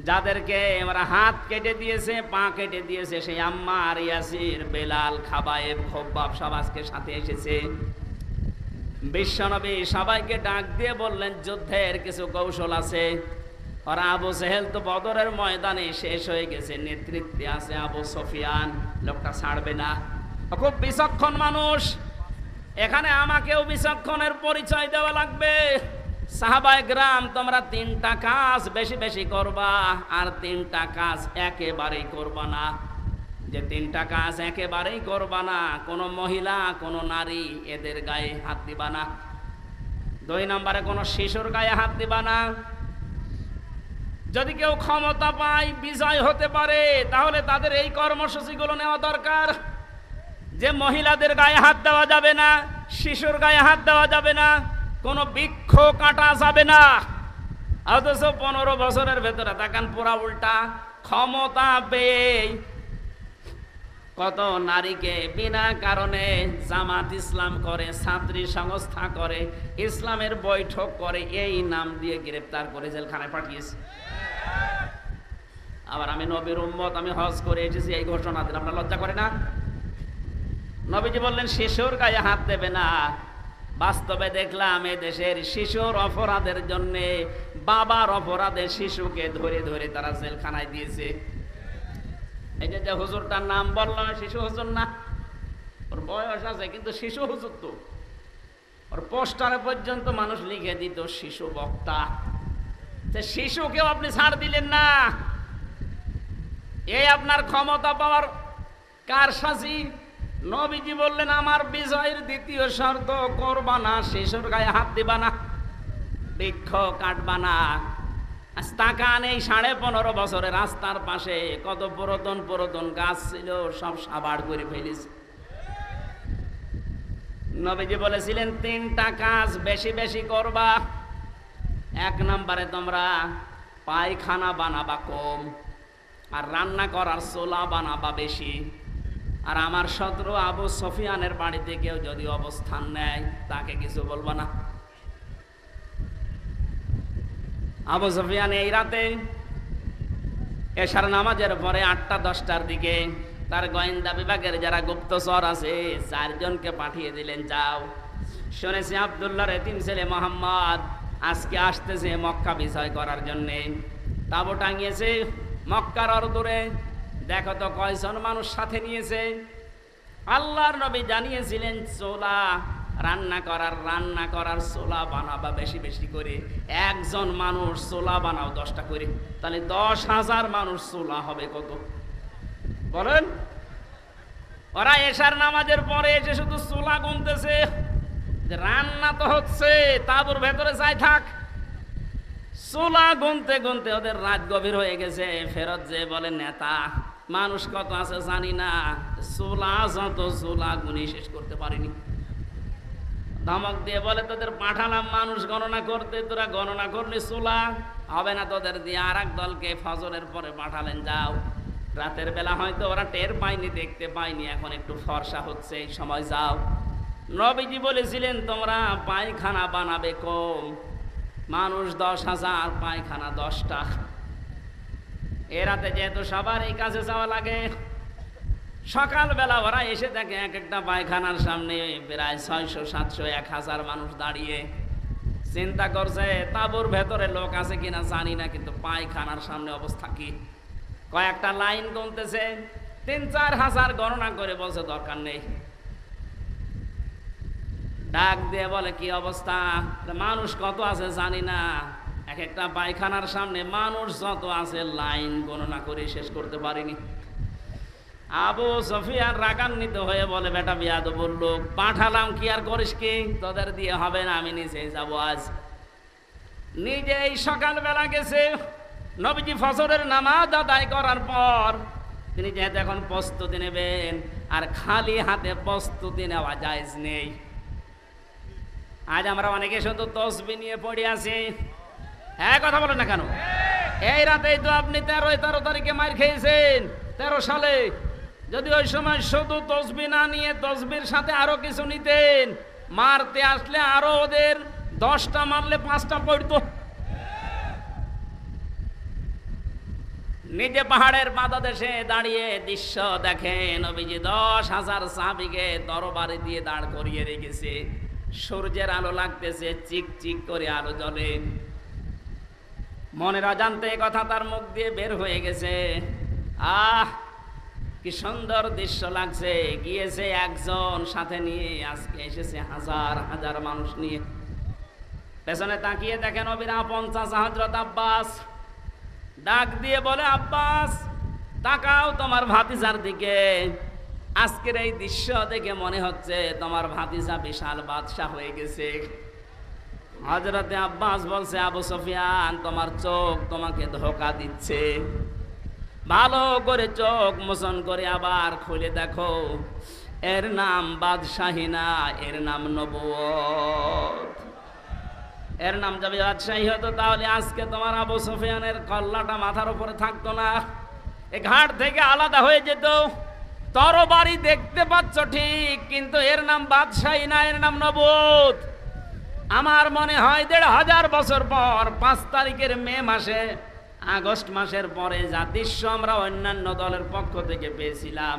যাদেরকে ওরা হাত কেটে দিয়েছে, পা কেটে দিয়েছে, সেই আম্মার, ইয়াসির, বেলাল, খাবায়েব, খব্বাব সব আজকে সাথে এসেছে। বিশ্বনবী সবাইকে ডাক দিয়ে বললেন যুদ্ধের কিছু কৌশল আছে। ওরা আবু জেহেল তো বদরের ময়দানে শেষ হয়ে গেছে, নেতৃত্বে আছে আবু সুফিয়ান, লোকটা ছাড়বে না, খুব বিচক্ষণ মানুষ। এখানে আমাকেও বিচক্ষণের পরিচয় দেওয়া লাগবে। সাহাবায়ে কেরাম, তোমরা 3টা কাজ বেশি বেশি করবা, আর 3টা কাজ একেবারেই করবা না। যে 3টা কাজ একেবারেই করবা না, কোনো মহিলা, কোনো নারী, এদের গায়ে হাত দিবা না। 2 নম্বরে কোনো শিশুর গায়ে হাত দিবা না। যদি কেউ ক্ষমতা পায়, বিজয় হতে পারে, তাহলে তাদের এই কর্মসূচিগুলো নেওয়া দরকার। যে মহিলাদের গায়ে হাত দেওয়া যাবে না, শিশুর গায়ে হাত দেওয়া যাবে না, কোনো বৃক্ষ কাটা যাবে না। অথচ 15 বছরের ভেতরে তাকান পুরা উল্টা। ক্ষমতা পেয়ে কত নারীকে বিনা কারণে জামাত ইসলাম করে, ছাত্রী সংস্থা করে, ইসলামের বৈঠক করে, এই নাম দিয়ে গ্রেফতার করে জেলখানায় পাঠিয়েছে। আবার আমি নবীর উম্মত, আমি হজ করে এসেছি, এই ঘোষণা দিন, আপনার লজ্জা করে না? নবীজি বললেন শিশুর গায়ে হাত দেবে না। বাস্তবে দেখলাম এই দেশের শিশুর অপরাধের জন্য, বাবার অপরাধে শিশুকে ধরে ধরে তারা জেলখানায় দিয়েছে। এই যে হুজুরটার নাম বললাম, শিশু হুজুর না, ওর বয়স আছে কিন্তু শিশু হুজুর তো। ওর পোস্টারে পর্যন্ত মানুষ লিখে দিত শিশু বক্তা। শিশুকেও আপনি ছাড় দিলেন না। এই আপনার ক্ষমতা পাওয়ার কারসাজি। নবীজি বললেন আমার বিজয়ের 2য় শর্ত, করবা না শিশুর গায়ে হাত দিবা না, বৃক্ষ কাটবা না। আজ তাকান, এই 15.5 বছরে রাস্তার পাশে কত পুরাতন পুরাতন গাছ ছিল, সব সাবাড় করে ফেলেছে। নবীজি বলেছিলেন 3টা কাজ বেশি বেশি করবা। 1 নম্বরে তোমরা পায়খানা বানাবা কম, আর রান্না করার চুলা বানাবা বেশি। আর আমার শত্রু আবু সুফিয়ানের বাড়িতে কেউ যদি অবস্থান নেয়, তাকে কিছু বলবো না। আবু সুফিয়ান এই রাতে এশার নামাজের পরে 8টা-10টার দিকে তার গোয়েন্দা বিভাগের যারা গুপ্তচর আছে 4 জনকে পাঠিয়ে দিলেন, যাও, শুনেছি আব্দুল্লাহর এতিম ছেলে মোহাম্মদ আজকে আসতেছে মক্কা বিজয় করার জন্যে। তাবু টাঙিয়েছে মক্কার অদূরে, দেখো তো কয়জন মানুষ সাথে নিয়েছে। আল্লাহর নবী জানিয়েছিলেন চোলা রান্না করার চোলা বানাবা বেশি বেশি করে। একজন মানুষ চোলা বানাও 10টা করে, তাহলে 10,000 মানুষ চোলা হবে কত বলেন? ওরা এশার নামাজের পরে এসে শুধু চোলা গুনতেছে, যে রান্না তো হচ্ছে, তাঁবুর ভেতরে যাই থাক। চোলা গুনতে গুনতে ওদের রাত গভীর হয়ে গেছে। ফেরত যে বলে নেতা মানুষ কত আছে জানি না, চোলা যত চোলা গুনি শেষ করতে পারিনি। ধমক দিয়ে বলে তোদের পাঠালাম মানুষ গণনা করতে, তোরা গণনা করলে চোলা হবে না তোদের দিয়ে। আর এক দলকে ফজরের পরে পাঠালেন, যাও। রাতের বেলা হয়তো ওরা টের পায়নি, দেখতে পায়নি, এখন একটু ফর্সা হচ্ছে, এই সময় যাও। নবীজি বলেছিলেন তোমরা পায়খানা বানাবে কম, মানুষ 10,000, পায়খানা 10টা। এ রাতে যেহেতু সবার এই কাজে যাওয়া লাগে, সকালবেলা ওরা এসে দেখে এক একটা পায়খানার সামনে প্রায় 600, 700, 1000 মানুষ দাঁড়িয়ে। চিন্তা করছে তাঁবুর ভেতরে লোক আছে কিনা জানি না, কিন্তু পায়খানার সামনে অবস্থা কি। কয়েকটা লাইন গুনতেছে, 3-4 হাজার গণনা করে বলছে দরকার নেই। ডাক দিয়ে বলে কি অবস্থা, মানুষ কত আছে জানি না, এক একটা পায়খানার সামনে মানুষ যত আছে লাইন গণনা করে শেষ করতে পারিনি। আবু সুফিয়ান রাগান্বিত হয়ে বলে, বেটা বিয়াদব লোক, পাঠালাম কি আর করিস কি, তোদের দিয়ে হবে না, আমি নিজে যাব আজ। নিজেই সকালবেলা গেছে। নবীজি ফজরের নামাজ আদায় করার পর তিনি যেহেতু এখন প্রস্তুতি নেবেন, আর খালি হাতে প্রস্তুতি নেওয়া জায়েজ নেই। আজ আমরা অনেকে শুধু তসবিহ নিয়ে পড়ে আছি। হ্যাঁ, কথা বলেন না কেন? এই রাতেই তো আপনি 13 তারিখে মার খেয়েছেন, 13 সালে। যদি ওই সময় শুধু তসবিহ না নিয়ে তসবির সাথে আরো কিছু নিতেন, মারতে আসলে আরো ওদের 10টা মারলে 5টা পড়তো। নিজে পাহাড়ের পাদদেশে দাঁড়িয়ে দৃশ্য দেখেন, নবীজি 10,000 সাহাবীকে তরবারি দিয়ে দাঁড় করিয়ে রেখেছে। সূর্যের আলো লাগতেছে, চিক চিক করে আলো জ্বলে। মনের অজান্তে কথা তার মুখ দিয়ে বের হয়ে গেছে, আহ কি সুন্দর দৃশ্য লাগছে। গিয়েছে একজন সাথে নিয়ে, আজকে এসেছে হাজার হাজার মানুষ নিয়ে। পেছনে তাকিয়ে দেখেন নবীর আপন চাচা হযরত আব্বাস। ডাক দিয়ে বলে, আব্বাস তাকাও তোমার ভাতিজার দিকে। আজকের এই দৃশ্য দেখে মনে হচ্ছে তোমার ভাতিজা বিশাল বাদশা হয়ে গেছে। হযরতে আব্বাস বলছে, আবু সুফিয়ান তোমার চোখ তোমাকে ধোঁকা দিচ্ছে। ভালো করে চোখ মোচন করে আবার খুলে দেখো, এর নাম বাদশাহী না, এর নাম নবুয়ত। এর নাম যদি বাদশাহী হতো তাহলে আজকে তোমার আবু সুফিয়ানের কল্লাটা মাথার উপরে থাকতো না, এ ঘাট থেকে আলাদা হয়ে যেত। তরবারি দেখতে পাচ্ছ ঠিক, কিন্তু এর নাম বাদশাহী না, এর নাম নবুয়ত। আমার মনে হয় 1500 বছর পর 5 তারিখের মে মাসে, আগস্ট মাসের পরে যা দৃশ্য আমরা অন্যান্য দলের পক্ষ থেকে পেয়েছিলাম,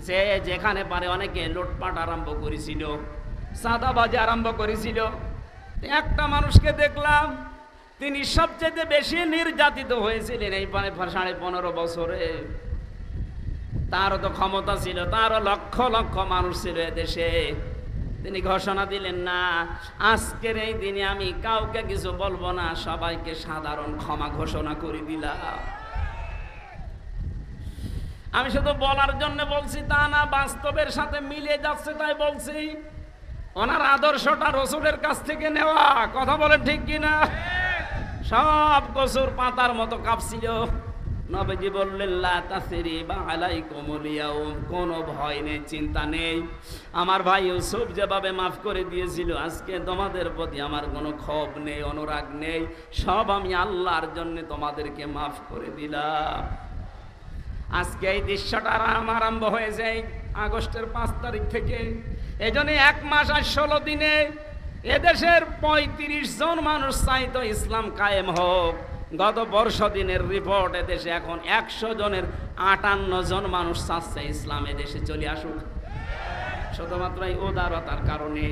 যে যেখানে পারে অনেকে লুটপাট আরম্ভ করেছিল, চাঁদাবাজি আরম্ভ করেছিল। একটা মানুষকে দেখলাম, তিনি সবচেয়ে বেশি নির্যাতিত হয়েছিলেন এই 15.5 বছরে। তারও তো ক্ষমতা ছিল, তারও লক্ষ লক্ষ মানুষ ছিল এদেশে। তিনি ঘোষণা দিলেন, না আজকের এই দিনে আমি কাউকে কিছু বলবো না, সবাইকে সাধারণ ক্ষমা ঘোষণা করে দিলাম। আমি শুধু বলার জন্য বলছি তা না, বাস্তবের সাথে মিলে যাচ্ছে তাই বলছি। ওনার আদর্শটা রসুলের কাছ থেকে নেওয়া, কথা বলেন ঠিক কিনা? সব কসুর পাতার মতো কাঁপছিল। নবীজি বললেন, লা তাসরিবা আলাইকুমুল ইয়াউম, কোনো ভয় নেই, চিন্তা নেই। আমার ভাই ইউসুফ যেভাবে মাফ করে দিয়েছিল, আজকে তোমাদের প্রতি আমার কোনো ক্ষোভ নেই, অনুরাগ নেই, সব আমি আল্লাহর জন্য তোমাদেরকে মাফ করে দিলাম। আজকে এই দৃশ্যটা আরম্ভ হয়েছে আগস্টের 5 তারিখ থেকে। এই জন্য 1 মাস আর 16 দিনে এদেশের 35 জন মানুষ চাইতো ইসলাম কায়েম হোক। গত 10 দিনের রিপোর্ট, এদেশে এখন 100 জনের 58 জন মানুষ চাচ্ছে ইসলাম এদেশে চলে আসুক। শুধুমাত্র এই উদারতার কারণে।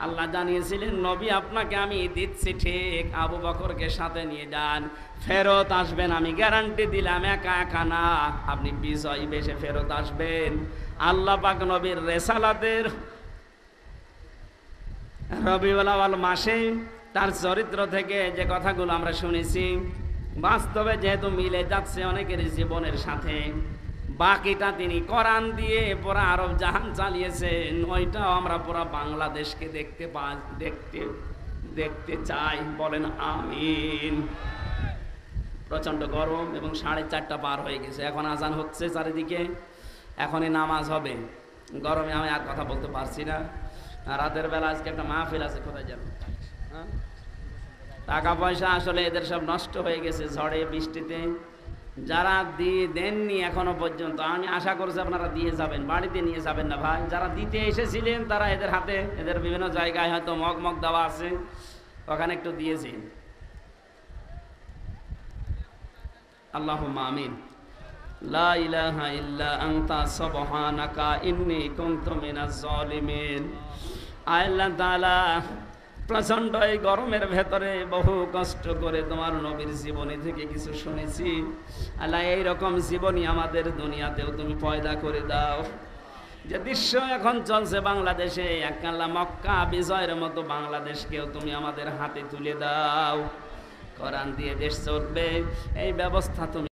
আল্লাহ জানিয়েছিলেন নবী আপনাকে আমি দিচ্ছি ঠিক, আবু বকরকে সাথে নিয়ে যান, ফেরত আসবেন, আমি গ্যারান্টি দিলাম, একা একা না, আপনি বিজয়ী বেশে ফেরত আসবেন। আল্লাহ পাক নবীর রেসালাতের রবিউল আউয়াল মাসে তার চরিত্র থেকে যে কথাগুলো আমরা শুনেছি বাস্তবে যেহেতু মিলে যাচ্ছে অনেকের জীবনের সাথে, বাকিটা তিনি কোরআন দিয়ে পুরা আরব জাহান চালিয়েছেন, ওইটাও আমরা পুরা বাংলাদেশকে দেখতে চাই। বলেন আমিন। প্রচন্ড গরম এবং 4:30 পার হয়ে গেছে, এখন আজান হচ্ছে চারিদিকে, এখনই নামাজ হবে। গরমে আমি আর কথা বলতে পারছি না। রাতের বেলা আজকে একটা মাহফিল আছে, কোথায় যাবেন? হ্যাঁ, টাকা পয়সা আসলে এদের সব নষ্ট হয়ে গেছে ঝড়ে বৃষ্টিতে। যারা দিয়ে দেননি এখনো পর্যন্ত, আমি আশা করছি আপনারা দিয়ে যাবেন, বাড়িতে নিয়ে যাবেন না ভাই। যারা দিতে এসেছিলেন তারা এদের হাতে, এদের বিভিন্ন জায়গায় হয়তো মগ দেওয়া আছে, ওখানে একটু দিয়েছি। আল্লাহুম্মা আমিন। লা ইলাহা ইল্লা আনতা সুবহানাকা ইন্নী কুনতু মিনাজ জালিমিন। আল্লাহ তাআলা প্রচন্ড এই গরমের ভেতরে বহু কষ্ট করে তোমার নবীর জীবনী থেকে কিছু শুনেছি। আল্লাহ এইরকম জীবনী আমাদের দুনিয়াতেও তুমি পয়দা করে দাও। যে দৃশ্য এখন চলছে বাংলাদেশে, এককাল্লা মক্কা বিজয়ের মতো বাংলাদেশকেও তুমি আমাদের হাতে তুলে দাও। কোরআন দিয়ে দেশ চলবে এই ব্যবস্থা তুমি